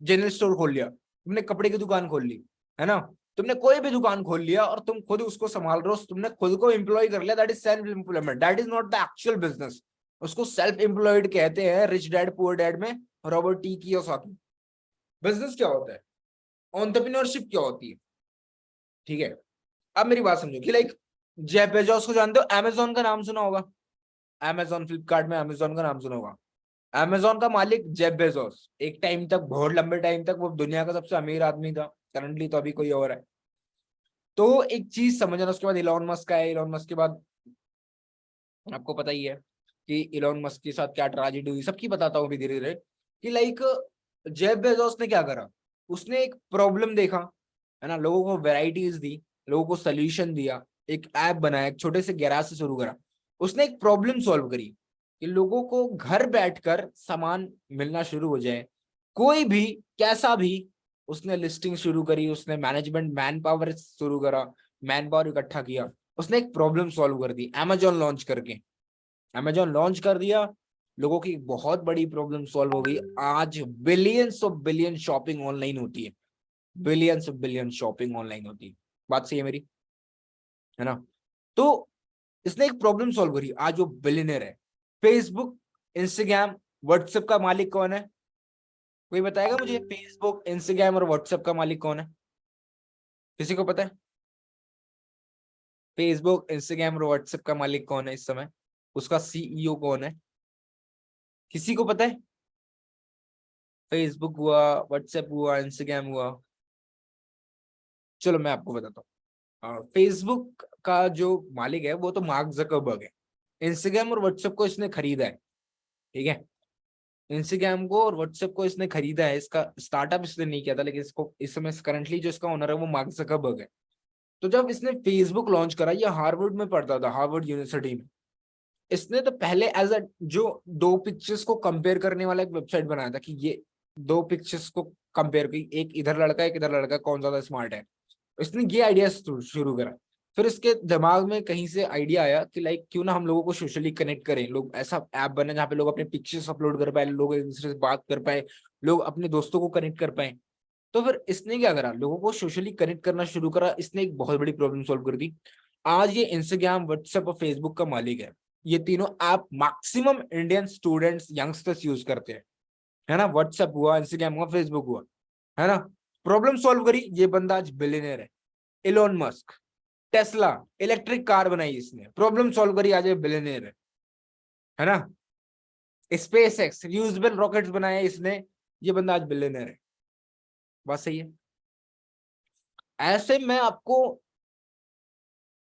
जनरल स्टोर खोल लिया, तुमने कपड़े की दुकान खोल ली, है ना, तुमने कोई भी दुकान खोल लिया और तुम खुद उसको संभाल रहे हो, तुमने खुद को एम्प्लॉय कर लिया, that is self employment, that is not the actual business. उसको सेल्फ एम्प्लॉयड कहते हैं, रिच डैड पुअर डैड में रॉबर्ट टी कियोसाकी। बिजनेस क्या होता है, एंटरप्रेन्योरशिप क्या होती है? ठीक है, अब मेरी बात समझो कि लाइक जेफ बेजोस को जानते हो, अमेजोन का नाम सुना होगा, अमेजोन, फ्लिपकार्ट में अमेजोन का नाम सुना होगा। अमेजोन का मालिक जेफ बेजोस, एक टाइम तक, बहुत लंबे टाइम तक वो दुनिया का सबसे अमीर आदमी था। करंटली तो अभी कोई और है। तो एक चीज समझना, उसके बाद इलॉन मस्क आया। इलॉन मस्क के बाद आपको पता ही है कि इलॉन मस्क के साथ क्या ट्रेजेडी हुई, सबकी बताता हूँ अभी धीरे धीरे। कि लाइक जेफ बेजोस ने क्या करा, उसने एक प्रॉब्लम देखा, है ना, लोगों को वेराइटीज दी, लोगों को सोल्यूशन दिया, एक ऐप बनाया, एक छोटे से गैराज से शुरू करा। उसने एक प्रॉब्लम सॉल्व करी कि लोगों को घर बैठकर सामान मिलना शुरू हो जाए, कोई भी कैसा भी उसने लिस्टिंग शुरू करी, उसने मैनेजमेंट मैन पावर शुरू करा, मैन पावर इकट्ठा किया, उसने एक प्रॉब्लम सॉल्व कर दी अमेजोन लॉन्च करके। अमेजोन लॉन्च कर दिया, लोगों की बहुत बड़ी प्रॉब्लम सॉल्व हो गई। आज billions of billion shopping online होती है, billions of billion shopping online होती है। बात सही है मेरी, है ना? तो इसने एक प्रॉब्लम सॉल्व करी, आज वो बिलियनर है। फेसबुक, इंस्टाग्राम, व्हाट्सएप का मालिक कौन है? कोई बताएगा मुझे? फेसबुक, इंस्टाग्राम और व्हाट्सएप का मालिक कौन है? किसी को पता है? फेसबुक, इंस्टाग्राम और व्हाट्सएप का मालिक कौन है इस समय? उसका सीईओ कौन है? किसी को पता है? फेसबुक हुआ, व्हाट्सएप हुआ, इंस्टाग्राम हुआ, चलो मैं आपको बताता हूँ। फेसबुक का जो मालिक है वो तो मार्क जकरबर्ग है। इंस्टाग्राम और व्हाट्सएप को इसने खरीदा है, ठीक है? इंस्टाग्राम को और व्हाट्सएप को इसने खरीदा है, इसका स्टार्टअप इसने नहीं किया था, लेकिन इसको इस समय करंटली जो इसका ओनर है वो मार्क जकरबर्ग है। तो जब इसने फेसबुक लॉन्च करा, ये हार्वर्ड में पढ़ता था, हार्वर्ड यूनिवर्सिटी में। इसने तो पहले एज अ जो दो पिक्चर्स को कंपेयर करने वाला एक वेबसाइट बनाया था कि ये दो पिक्चर्स को कंपेयर की, एक इधर लड़का एक इधर लड़का, कौन ज्यादा स्मार्ट है। इसने ये आइडिया शुरू करा। फिर इसके दिमाग में कहीं से आइडिया आया कि लाइक क्यों ना हम लोगों को सोशली कनेक्ट करें, लोग ऐसा ऐप बने जहाँ पे लोग अपने पिक्चर्स अपलोड कर पाए, लोग एक दूसरे से बात कर पाए, लोग अपने दोस्तों को कनेक्ट कर पाए। तो फिर इसने क्या करा, लोगों को सोशली कनेक्ट करना शुरू करा। इसने एक बहुत बड़ी प्रॉब्लम सॉल्व कर दी। आज ये इंस्टाग्राम, व्हाट्सएप और फेसबुक का मालिक है। ये तीनों app maximum Indian students, youngsters use करते हैं, है ना? व्हाट्सएप हुआ, इंस्टाग्राम हुआ, फेसबुक हुआ, है ना? प्रॉब्लम सॉल्व करी, ये बंदा आज बिलियनर है। Elon Musk, Tesla, electric car बनाई इसने, प्रॉब्लम सॉल्व करी, आज ये बिलियनर है ना? स्पेस एक्स, रियूजेबल रॉकेट्स बनाए इसने, ये बंदा आज बिलियनर है। बात सही है? ऐसे मैं आपको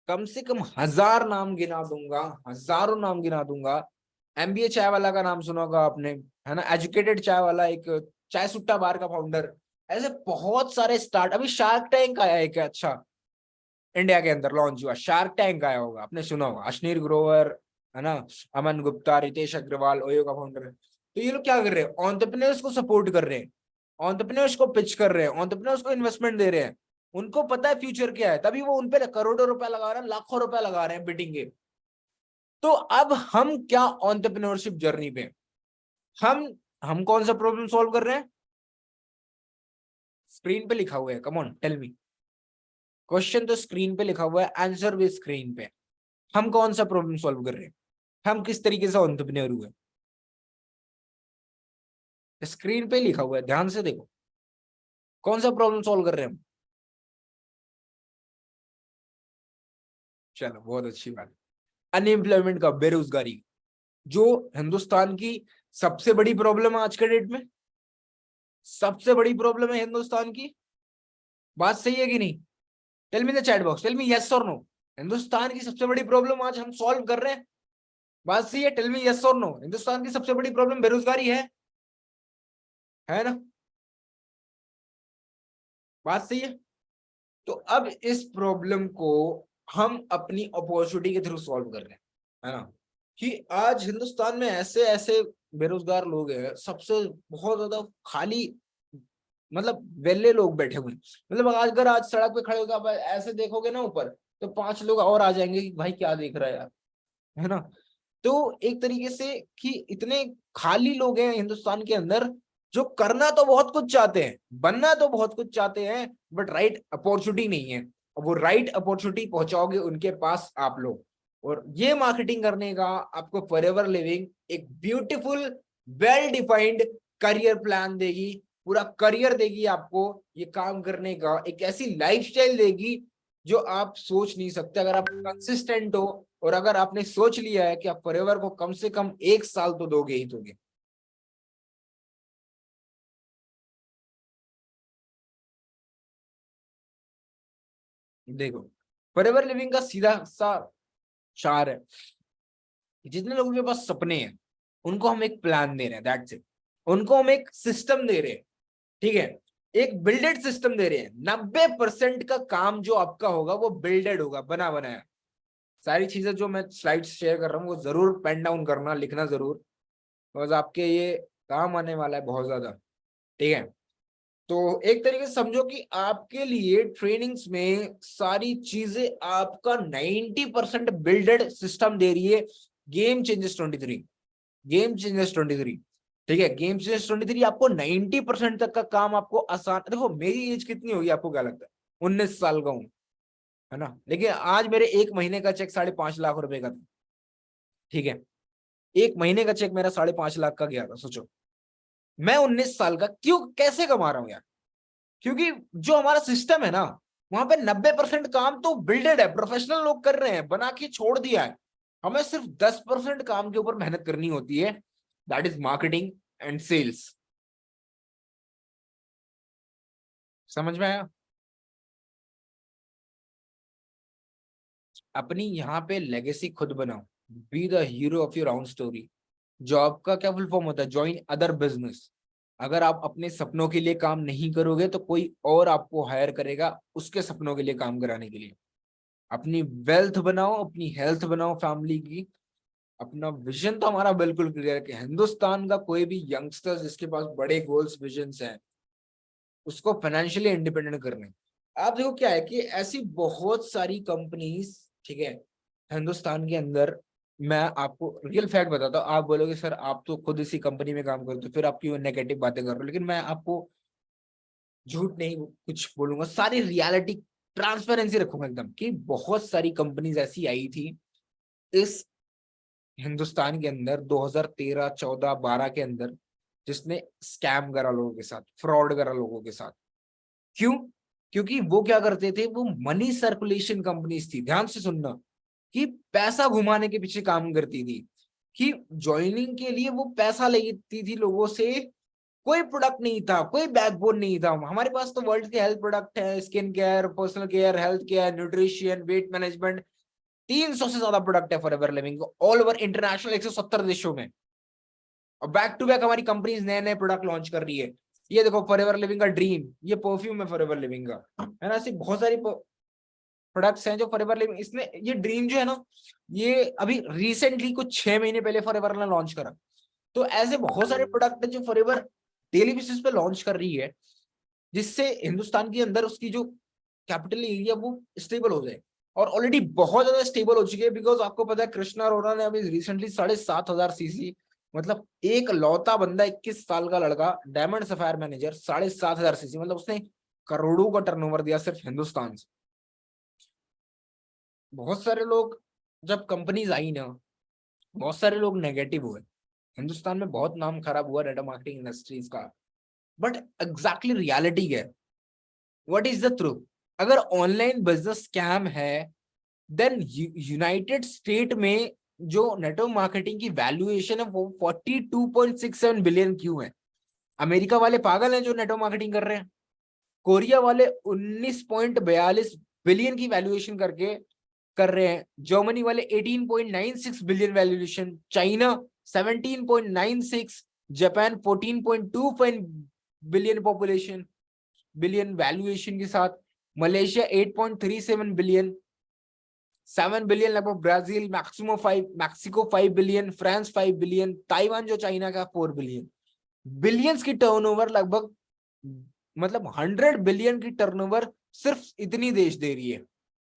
कम से कम 1000 नाम गिना दूंगा, हजारों नाम गिना दूंगा। एमबीए चाय वाला का नाम सुना होगा आपने, है ना? एजुकेटेड चाय वाला, एक चाय सुट्टा बार का फाउंडर। ऐसे बहुत सारे स्टार्ट, अभी शार्क टैंक आया है क्या? अच्छा, इंडिया के अंदर लॉन्च हुआ शार्क टैंक आया होगा, आपने सुना होगा, अश्नीर ग्रोवर, है ना? अमन गुप्ता, रितेश अग्रवाल, ओयो का फाउंडर है। तो ये लोग क्या कर रहे हैं? एंटरप्रेन्योर्स को सपोर्ट कर रहे हैं, एंटरप्रेन्योर्स को पिच कर रहे हैं, एंटरप्रेन्योर्स को इन्वेस्टमेंट दे रहे हैं। उनको पता है फ्यूचर क्या है, तभी वो उनपे करोड़ों रुपया लगा रहे हैं, लाखों रुपया लगा रहे हैं बिटिंग के। तो अब हम क्या एंटरप्रेन्योरशिप जर्नी पे, हम हम कौन सा प्रॉब्लम सॉल्व कर रहे हैं? स्क्रीन पे लिखा हुआ है, come on tell me. Question तो स्क्रीन पे लिखा हुआ है, आंसर भी स्क्रीन पे। हम कौन सा प्रॉब्लम सॉल्व कर रहे हैं? हम किस तरीके से एंटरप्रेन्योर हुए? स्क्रीन पे लिखा हुआ है, ध्यान से देखो, कौन सा प्रॉब्लम सॉल्व कर रहे हैं हम? चलो बहुत अच्छी बात। अनएम्प्लॉयमेंट का, बेरोजगारी, जो हिंदुस्तान की सबसे बड़ी प्रॉब्लम है आज के डेट में, सबसे बड़ी प्रॉब्लम है हिंदुस्तान की। बात सही है कि नहीं? Tell me the chat box, tell me yes और नो। हिंदुस्तान की सबसे बड़ी प्रॉब्लम आज हम सॉल्व कर रहे हैं। बात सही है? टेल मी यस और नो। हिंदुस्तान की सबसे बड़ी प्रॉब्लम बेरोजगारी है ना? बात सही है? तो अब इस प्रॉब्लम को हम अपनी अपॉर्चुनिटी के थ्रू सॉल्व कर रहे हैं, है ना? कि आज हिंदुस्तान में ऐसे ऐसे बेरोजगार लोग हैं, सबसे बहुत ज्यादा खाली, मतलब वेले लोग बैठे हुए हैं। मतलब अगर आज सड़क पे खड़े होकर आप ऐसे देखोगे ना ऊपर, तो 5 लोग और आ जाएंगे कि भाई क्या देख रहा है यार, है ना? तो एक तरीके से कि इतने खाली लोग हैं हिंदुस्तान के अंदर, जो करना तो बहुत कुछ चाहते हैं, बनना तो बहुत कुछ चाहते हैं, बट राइट अपॉर्चुनिटी नहीं है। और वो राइट अपॉर्चुनिटी पहुंचाओगे उनके पास आप लोग, और ये मार्केटिंग करने का आपको फॉरएवर लिविंग एक beautiful, well defined career plan देगी, पूरा करियर देगी आपको। ये काम करने का एक ऐसी लाइफस्टाइल देगी जो आप सोच नहीं सकते, अगर आप कंसिस्टेंट हो, और अगर आपने सोच लिया है कि आप फॉरएवर को कम से कम 1 साल तो दोगे ही दोगे। देखो, फॉरएवर लिविंग का सीधा सा सार है, जितने लोगों के पास सपने हैं उनको हम एक प्लान दे रहे हैं, दैट्स इट। उनको हम एक सिस्टम दे रहे हैं, ठीक है? एक बिल्डेड सिस्टम दे रहे हैं। 90% का काम जो आपका होगा वो बिल्डेड होगा, बना बनाया। सारी चीजें जो मैं स्लाइड्स शेयर कर रहा हूँ वो जरूर पेन डाउन करना, लिखना जरूर, बिकॉज आपके ये काम आने वाला है बहुत ज्यादा, ठीक है? तो एक तरीके से समझो कि आपके लिए ट्रेनिंग्स में सारी चीजें आपका 90% बिल्डेड सिस्टम दे रही है गेम चेंजर्स 23। गेम चेंजर्स 23, ठीक है, गेम चेंजर्स 23 आपको 90% तक का काम आपको आसान। देखो मेरी एज कितनी होगी आपको क्या लगता है? 19 साल का हूं, है ना, लेकिन आज मेरे 1 महीने का चेक 5.5 लाख रुपए का था, ठीक है, 1 महीने का चेक मेरा 5.5 लाख का गया था। सोचो मैं 19 साल का क्यों कैसे कमा रहा हूं यार? क्योंकि जो हमारा सिस्टम है ना, वहां पे 90% काम तो बिल्डेड है, प्रोफेशनल लोग कर रहे हैं, बना के छोड़ दिया है। हमें सिर्फ 10% काम के ऊपर मेहनत करनी होती है, that is marketing and sales. समझ में आया? अपनी यहाँ पे लेगेसी खुद बनाओ, be the hero of your own story. Job का क्या फुल फॉर्म होता है? Join other business. अगर आप अपने सपनों के लिए काम नहीं करोगे तो कोई और आपको हायर करेगा उसके सपनों के लिए काम कराने के लिए। अपनी वेल्थ बनाओ, अपनी हेल्थ बनाओ फैमिली की। अपना विजन तो हमारा बिल्कुल क्लियर है कि हिंदुस्तान का कोई भी यंगस्टर जिसके पास बड़े गोल्स विजन्स हैं उसको फाइनेंशियली इंडिपेंडेंट करने। आप देखो क्या है कि ऐसी बहुत सारी कंपनीज, ठीक है, हिंदुस्तान के अंदर। मैं आपको रियल फैक्ट बताता हूँ, आप बोलोगे सर आप तो खुद इसी कंपनी में काम करते हो, फिर आप क्यों नेगेटिव बातें कर रहे हो? लेकिन मैं आपको झूठ नहीं कुछ बोलूंगा, सारी रियलिटी ट्रांसपेरेंसी रखूंगा एकदम, कि बहुत सारी कंपनीज ऐसी आई थी इस हिंदुस्तान के अंदर 2013 14 12 के अंदर, जिसने स्कैम करा लोगों के साथ, फ्रॉड करा लोगों के साथ। क्यों? क्योंकि वो क्या करते थे, वो मनी सर्कुलेशन कंपनीज थी, ध्यान से सुनना, कि पैसा घुमाने के पीछे काम करती थी, कि ज्वाइनिंग के लिए वो पैसा लेती थी लोगों से। कोई प्रोडक्ट नहीं था, कोई बैकबोन नहीं था। हमारे पास तो वर्ल्ड के हेल्थ प्रोडक्ट है, skin care, personal care, health care, nutrition, weight management, 300 से ज्यादा प्रोडक्ट है forever living all over international 170 देशों में। और बैक टू बैक हमारी कंपनीज नए नए प्रोडक्ट लॉन्च कर रही है। ये देखो फॉरएवर लिविंग का ड्रीम, ये परफ्यूम है फॉरएवर लिविंग का, है ना। ऐसी बहुत सारी प्रोडक्ट्स हैं जो फॉरएवर लिविंग, इसने ये ड्रीम जो है ना, ये अभी रिसेंटली कुछ 6 महीने पहले फॉरएवर ने लॉन्च करा। तो ऐसे बहुत सारे प्रोडक्ट है जो फॉरएवर डेली बेसिस पे लॉन्च कर रही है, जिससे हिंदुस्तान के अंदर उसकी जो कैपिटल एरिया वो स्टेबल हो जाए। और ऑलरेडी बहुत ज्यादा स्टेबल हो चुकी है, बिकॉज आपको पता है कृष्णा अरोड़ा ने अभी रिसेंटली 7,500 सीसी, मतलब एक लौता बंदा 21 साल का लड़का, डायमंड सफायर मैनेजर, 7,500 सीसी, मतलब उसने करोड़ों का टर्नओवर दिया सिर्फ हिंदुस्तान से। बहुत सारे लोग, जब कंपनीज आई ना, बहुत सारे लोग नेगेटिव हुए, हिंदुस्तान में बहुत नाम खराब हुआ डेटा मार्केटिंग इंडस्ट्रीज का। बट एग्जैक्टली रियलिटी क्या है? What is the truth? अगर ऑनलाइन बिजनेस स्कैम है, देन यूनाइटेड स्टेट में जो नेटवर्क मार्केटिंग की वैल्यूएशन है वो 42.67 बिलियन क्यों है? अमेरिका वाले पागल हैं जो नेटवर्क मार्केटिंग कर रहे हैं। कोरिया वाले 19.42 बिलियन की वैल्यूएशन करके कर रहे हैं। जर्मनी वाले 18.96 billion valuation, China 17.96, Japan 14.25 billion population billion valuation के साथ, मलेशिया 8.37 बिलियन, 7 बिलियन लगभग Brazil, Mexico 5 billion, France 5 billion, Taiwan जो चाइना का 4 बिलियन। बिलियंस की टर्नओवर लगभग, मतलब 100 बिलियन की टर्नओवर सिर्फ इतनी देश दे रही है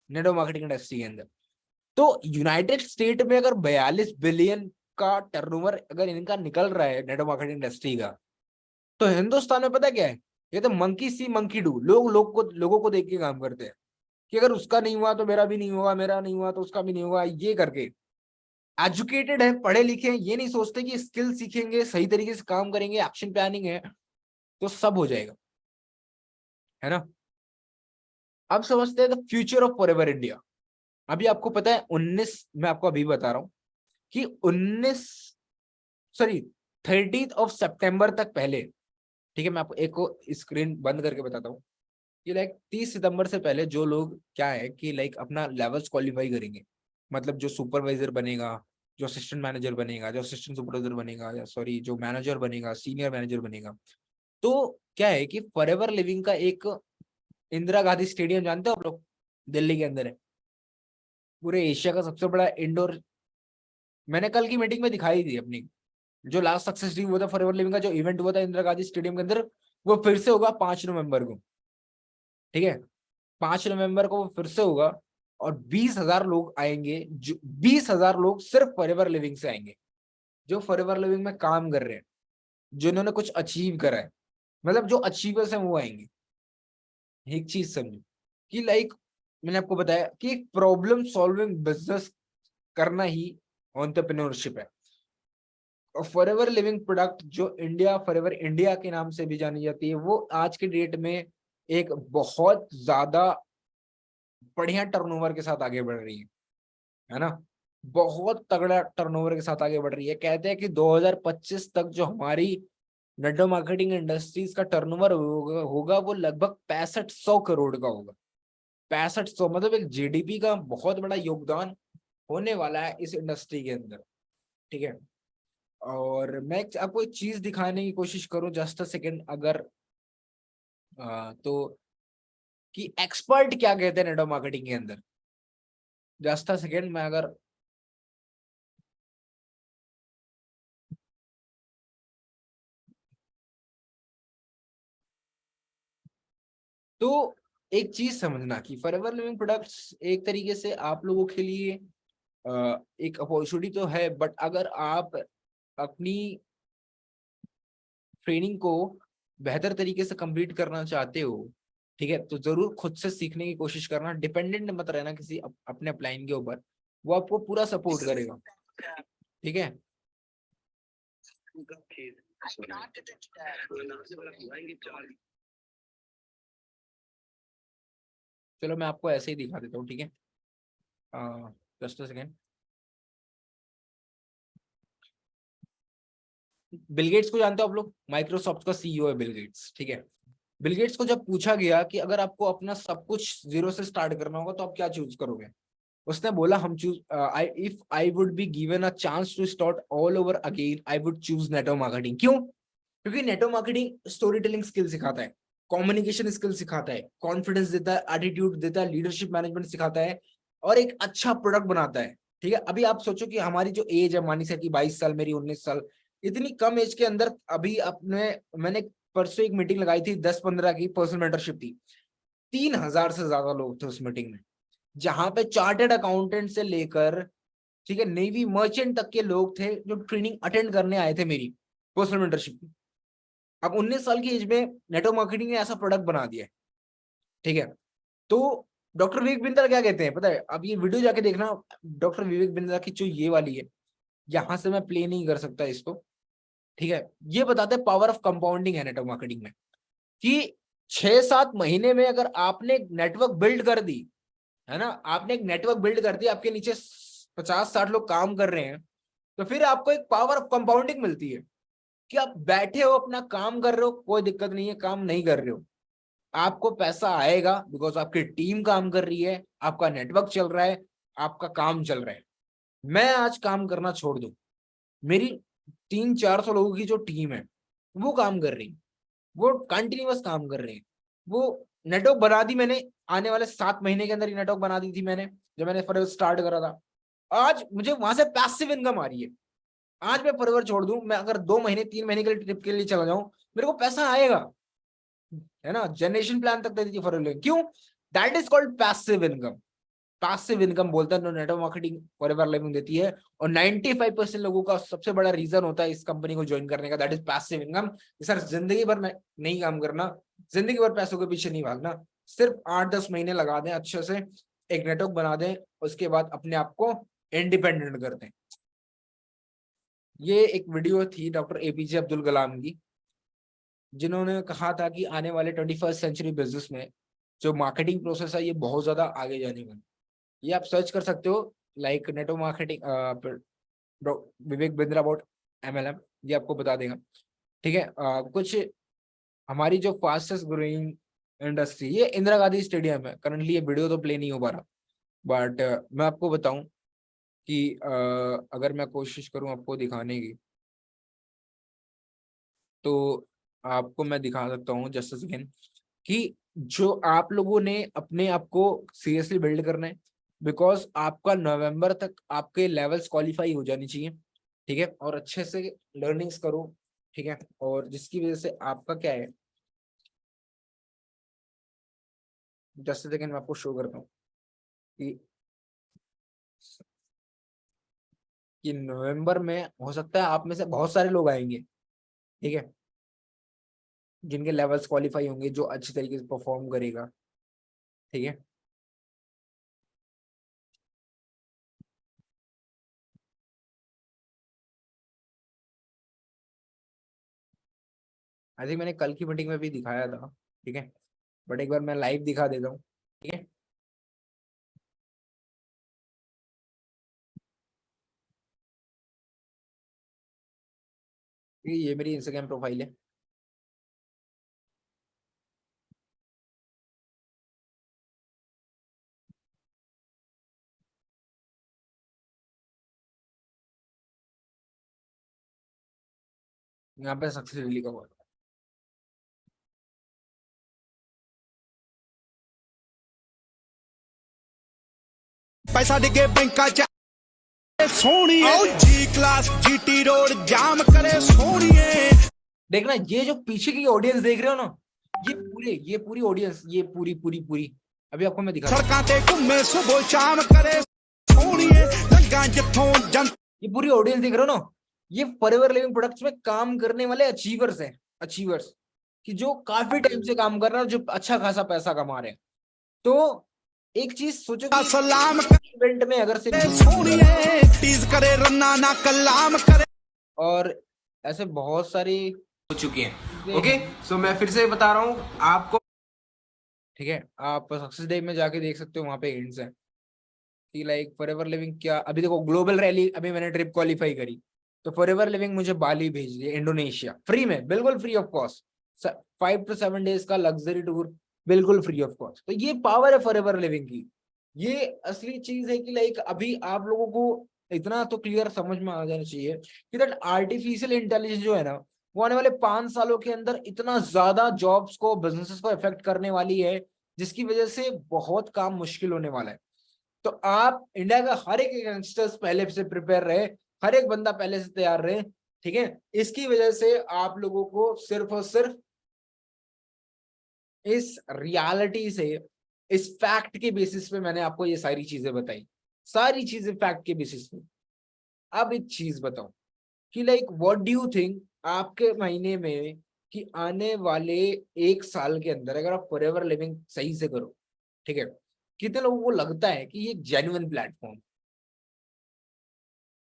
नेटवर्क मार्केटिंग इंडस्ट्री के अंदर। तो यूनाइटेड स्टेट में अगर 42 बिलियन का टर्नओवर अगर इनका निकल रहा है नेटवर्क मार्केटिंग इंडस्ट्री का, तो हिंदुस्तान में पता क्या है? ये तो मंकी सी मंकी डू, लोगों को देख के काम करते हैं, कि अगर उसका नहीं हुआ तो मेरा भी नहीं होगा, मेरा नहीं हुआ तो उसका भी नहीं होगा, ये करके। एजुकेटेड है, पढ़े लिखे हैं, ये नहीं सोचते कि स्किल सीखेंगे, सही तरीके से काम करेंगे, एक्शन प्लानिंग है तो सब हो जाएगा, है ना। अब समझते हैं the future of forever India. अभी आपको पता है 19, मैं आपको अभी बता रहा हूं कि 19, सॉरी, 30 सितंबर तक पहले, ठीक है, मैं आपको एक को स्क्रीन बंद करके बताता हूँ कि लाइक 30 सितंबर से पहले जो लोग क्या है कि लाइक अपना लेवल्स क्वालिफाई करेंगे, मतलब जो सुपरवाइजर बनेगा, जो असिस्टेंट मैनेजर बनेगा, जो असिस्टेंट सुपरवाइजर बनेगा, या सॉरी जो मैनेजर बनेगा, सीनियर मैनेजर बनेगा, तो क्या है कि फॉरएवर लिविंग का एक इंदिरा गांधी स्टेडियम जानते हो आप लोग, दिल्ली के अंदर है, पूरे एशिया का सबसे बड़ा इंडोर। मैंने कल की मीटिंग में दिखाई थी अपनी, जो लास्ट सक्सेस ड्रीम हुआ था फॉरएवर लिविंग का, जो इवेंट हुआ था इंदिरा गांधी स्टेडियम के अंदर, वो फिर से होगा 5 नवंबर को, ठीक है। 5 नवंबर को वो फिर से होगा और 20,000 लोग आएंगे, जो 20,000 लोग सिर्फ फॉरएवर लिविंग से आएंगे, जो फॉरएवर लिविंग में काम कर रहे हैं, जिन्होंने कुछ अचीव करा है, मतलब जो अचीवर्स हैं वो आएंगे। एक चीज समझो कि लाइक मैंने आपको बताया कि एक प्रॉब्लम सॉल्विंग बिजनेस करना ही एंटरप्रेन्योरशिप है। और फॉरएवर लिविंग प्रोडक्ट जो इंडिया फॉरएवर इंडिया के नाम से भी जानी जाती है, वो आज के डेट में एक बहुत ज्यादा बढ़िया टर्नओवर के साथ आगे बढ़ रही है ना। बहुत तगड़ा टर्नओवर के साथ आगे बढ़ रही है। कहते हैं कि 2025 तक जो हमारी नेटवर्क मार्केटिंग इंडस्ट्रीज का टर्नओवर होगा वो लगभग 6500 करोड़ का होगा। 6500 मतलब एक जीडीपी का बहुत बड़ा योगदान होने वाला है इस इंडस्ट्री के अंदर, ठीक है। और मैं आपको एक चीज दिखाने की कोशिश करूं, जस्ट अ सेकेंड, अगर तो कि एक्सपर्ट क्या कहते हैं नेटवर्क मार्केटिंग के अंदर। जस्ट अ सेकेंड, मैं अगर तो एक चीज समझना कि फॉरएवर लिविंग प्रोडक्ट्स एक तरीके से आप लोगों के लिए एक अपॉर्चुनिटी तो है, बट अगर आप अपनी ट्रेनिंग को बेहतर तरीके से कंप्लीट करना चाहते हो, ठीक है, तो जरूर खुद से सीखने की कोशिश करना, डिपेंडेंट मत रहना किसी अपने अपलाइन के ऊपर। वो आपको पूरा सपोर्ट करेगा, ठीक है। चलो मैं आपको ऐसे ही दिखा देता हूँ, ठीक है। Just a second. Bill Gates को जानते हो आप लोग, माइक्रोसॉफ्ट का सीईओ है बिल गेट्स, ठीक है। बिल गेट्स को जब पूछा गया कि अगर आपको अपना सब कुछ जीरो से स्टार्ट करना होगा तो आप क्या चूज करोगे, उसने बोला हम choose I if I would be given a chance to start all over again I would choose network marketing. क्यों? क्योंकि network marketing story telling skill सिखाता है, कम्युनिकेशन स्किल सिखाता है, कॉन्फिडेंस देता है, एटीट्यूड देता है, लीडरशिप मैनेजमेंट सिखाता है, और एक अच्छा प्रोडक्ट बनाता है, ठीक है। अभी आप सोचो कि हमारी जो एज है, मानी से कि 22 साल, मेरी 19 साल, इतनी कम एज के अंदर अभी अपने मैंने परसों एक मीटिंग लगाई थी 10-15 की, पर्सनल मेंटरशिप थी। 3,000 से ज्यादा लोग थे उस मीटिंग में, जहां पे चार्टेड अकाउंटेंट से लेकर, ठीक है, नेवी मर्चेंट तक के लोग थे जो ट्रेनिंग अटेंड करने आए थे मेरी पर्सनल मेंटरशिप की। अब 19 साल की एज में नेटवर्क मार्केटिंग ने ऐसा प्रोडक्ट बना दिया है, ठीक है। तो डॉक्टर विवेक बिंद्रा क्या कहते हैं पता है? अब ये वीडियो जाके देखना, डॉक्टर विवेक बिंद्रा की जो ये वाली है, यहां से मैं प्ले नहीं कर सकता इसको, ठीक है। ये बताते हैं पावर ऑफ कंपाउंडिंग है नेटवर्क मार्केटिंग में, कि 6-7 महीने में अगर आपने नेटवर्क बिल्ड कर दी, है ना, आपने एक नेटवर्क बिल्ड कर दिया, आपके नीचे 50-60 लोग काम कर रहे हैं, तो फिर आपको एक पावर ऑफ कंपाउंडिंग मिलती है कि आप बैठे हो अपना काम कर रहे हो, कोई दिक्कत नहीं है, काम नहीं कर रहे हो, आपको पैसा आएगा बिकॉज आपकी टीम काम कर रही है, आपका नेटवर्क चल रहा है, आपका काम चल रहा है। मैं आज काम करना छोड़ दूं, मेरी 300-400 लोगों की जो टीम है वो काम कर रही है, वो कंटिन्यूअस काम कर रहे हैं, वो नेटवर्क बना दी मैंने, आने वाले 7 महीने के अंदर ही नेटवर्क बना दी थी मैंने, जब मैंने फॉरएवर स्टार्ट करा था। आज मुझे वहां से पैसिव इनकम आ रही है। आज मैं फॉरएवर छोड़ दूं, मैं अगर 2 महीने 3 महीने के लिए ट्रिप के लिए चला जाऊं, मेरे को पैसा आएगा, है ना। जनरेशन प्लान तक दे दी फॉरएवर, क्यों? That is called passive income. Passive income बोलते हैं, नेटवर्क मार्केटिंग फॉरएवर लिविंग देती है। और 95% लोगों का सबसे बड़ा रीजन होता है इस कंपनी को ज्वाइन करने का, that is passive income. Sir जिंदगी भर मैं नहीं काम करना, जिंदगी भर पैसों के पीछे नहीं भागना, सिर्फ 8-10 महीने लगा दें अच्छे से, एक नेटवर्क बना दें, उसके बाद अपने आप को इंडिपेंडेंट कर दें। ये एक वीडियो थी डॉक्टर एपीजे अब्दुल कलाम की, जिन्होंने कहा था कि आने वाले 21st सेंचुरी बिजनेस में जो मार्केटिंग प्रोसेस है ये बहुत ज्यादा आगे जाने वाला। ये आप सर्च कर सकते हो, like network marketing Vivek Bindra about MLM, ये आपको बता देगा, ठीक है। कुछ हमारी जो फास्टेस्ट ग्रोइंग इंडस्ट्री, ये इंदिरा गांधी स्टेडियम है करंटली, ये वीडियो तो प्ले नहीं हो पा रहा, बट मैं आपको बताऊं कि अगर मैं कोशिश करूं आपको दिखाने की, तो आपको मैं दिखा सकता हूँ जस्ट सेकेंड, कि जो आप लोगों ने अपने आप को सीरियसली बिल्ड करना है, बिकॉज आपका नवंबर तक आपके लेवल्स क्वालिफाई हो जानी चाहिए, ठीक है, और अच्छे से लर्निंग्स करो, ठीक है। और जिसकी वजह से आपका क्या है जस्ट सेकंड मैं आपको शो करता हूँ कि नवंबर में हो सकता है आप में से बहुत सारे लोग आएंगे, ठीक है, जिनके लेवल्स क्वालिफाई होंगे, जो अच्छी तरीके से परफॉर्म करेगा, ठीक है। आई थिंक मैंने कल की मीटिंग में भी दिखाया था, ठीक है, बट एक बार मैं लाइव दिखा देता हूँ, ठीक है। ये मेरी इंस्टाग्राम प्रोफाइल है। यहाँ पे सक्सेस लिखा हुआ है। पैसा डिगे बैंका च सोनिए जी क्लास जीटी रोड जाम करे सोनिए। देखना ये जो पीछे की ऑडियंस देख रहे हो ना, ये पूरी ऑडियंस, ये पूरी पूरी पूरी अभी आपको मैं दिखा सड़कां ते घूमे सुबह शाम करे सोनिए लंगा जिथों जन। ये पूरी ऑडियंस देख रहे हो ना, ये फॉरएवर लिविंग प्रोडक्ट्स में काम करने वाले अचीवर्स हैं, अचीवर्स कि जो काफी टाइम से काम कर रहे हैं और जो अच्छा खासा पैसा कमा रहे हैं। तो एक चीज सोचो कि सलाम इवेंट में अगर से सोनिए टीज करे रन्ना ना कलाम करे, और ऐसे बहुत सारी हो चुकी हैं। ओके, सो मैं फिर से बता रहा हूँ आपको, ठीक है, आप सक्सेस डे में जाके देख सकते हो, वहां पे हिंट्स हैं कि लाइक फॉरएवर लिविंग क्या। अभी देखो ग्लोबल रैली, अभी मैंने ट्रिप क्वालिफाई करी तो फॉरएवर लिविंग मुझे बाली भेज दिया, इंडोनेशिया, फ्री में, बिल्कुल free of cost, 5 to 7 days का लग्जरी टूर, बिल्कुल फ्री ऑफ कॉस्ट। तो ये पावर है फॉरएवर लिविंग की, ये असली चीज है कि लाइक अभी आप लोगों को इतना तो क्लियर समझ में आ जाना चाहिए कि दैट आर्टिफिशियल इंटेलिजेंस जो है ना, वो आने वाले 5 सालों के अंदर इतना ज्यादा जॉब्स को, बिजनेसेस को इफेक्ट करने वाली है, जिसकी वजह से बहुत काम मुश्किल होने वाला है। तो आप इंडिया का हर एक यंगस्टर्स पहले से प्रिपेयर रहे, हर एक बंदा पहले से तैयार रहे, ठीक है। इसकी वजह से आप लोगों को सिर्फ और सिर्फ इस रियलिटी से, इस फैक्ट के बेसिस पे मैंने आपको ये सारी चीजें बताई, सारी चीजें फैक्ट के बेसिस पे। अब एक चीज बताओ कि like what do you think, आपके महीने में कि आने वाले 1 साल के अंदर अगर आप फॉरएवर लिविंग सही से करो, ठीक है, कितने लोगों को लगता है कि ये जेन्युइन प्लेटफॉर्म,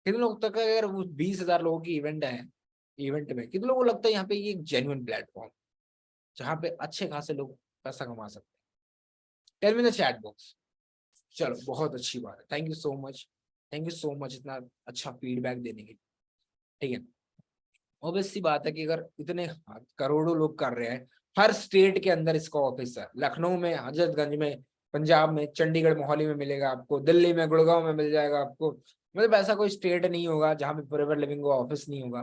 कितने लोग तक अगर वो 20,000 लोगों की इवेंट है, इवेंट में कितने लोगों को लगता है यहाँ पे ये एक जेन्युइन प्लेटफॉर्म जहाँ पे अच्छे खासे लोग पैसा कमा सकते हैं? Tell me the chat box. चलो बहुत अच्छी बात है, thank you so much, thank you so much इतना अच्छा फीडबैक देने के लिए, ठीक है। ऑब्वियस सी बात है कि अगर इतने करोड़ों लोग कर रहे हैं, हर स्टेट के अंदर इसका ऑफिस है, लखनऊ में, हजरतगंज में, पंजाब में, चंडीगढ़ मोहाली में मिलेगा आपको, दिल्ली में, गुड़गांव में मिल जाएगा आपको, मतलब ऐसा कोई स्टेट नहीं होगा जहां पे फॉरएवर लिविंग का ऑफिस नहीं होगा,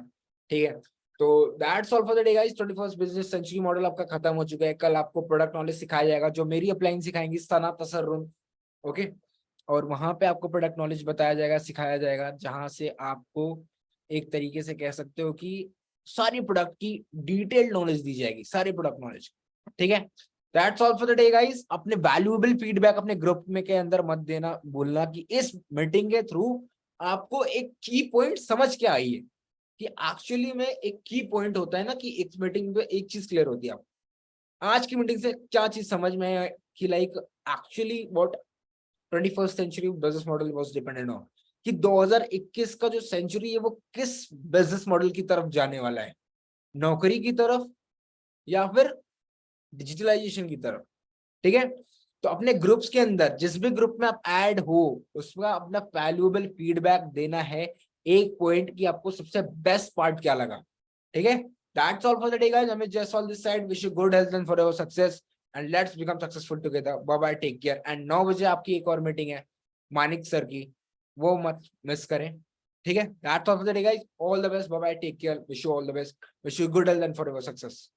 ठीक है। तो that's all for the day guys. 21st business century model आपका खत्म हो चुका है। कल आपको प्रोडक्ट नॉलेज सिखाया जाएगा, जो मेरी अपलाइन सिखाएंगी सना तसरुन, ओके। और वहां पे आपको प्रोडक्ट नॉलेज बताया जाएगा, सिखाया जाएगा, जहां से आपको एक तरीके से कह सकते हो कि सारी प्रोडक्ट की डिटेल्ड नॉलेज दी जाएगी, सारी प्रोडक्ट नॉलेज, ठीक है। That's all for the day guys. अपने वैल्यूएबल फीडबैक अपने ग्रुप में के अंदर मत देना बोलना कि इस मीटिंग के थ्रू आपको एक की पॉइंट समझ के आई है, कि एक्चुअली में एक की पॉइंट होता है ना कि इस मीटिंग पे एक चीज क्लियर होती है आपको आज की मीटिंग से क्या चीज समझ में है कि like actually what 21st century business model was dependent on, कि 2021 का जो सेंचुरी है वो किस बिजनेस मॉडल की तरफ जाने वाला है, नौकरी की तरफ या फिर डिजिटलाइजेशन की तरफ, ठीक है। तो अपने ग्रुप्स के अंदर जिस भी ग्रुप में आप ऐड हो उसमें अपना वैल्यूएबल फीडबैक देना है, एक पॉइंट की आपको सबसे बेस्ट पार्ट क्या लगा, ठीक है। That's all for the day guys. हमें just all this side wish you good health and for your success and let's become successful together. Bye bye, take care. And 9 बजे आपकी एक और मीटिंग है मानिक सर की, वो मत मिस करें, ठीक है। That's all for the day guys. All the best, bye bye, take care, wish you all the best, wish you good health and for your success.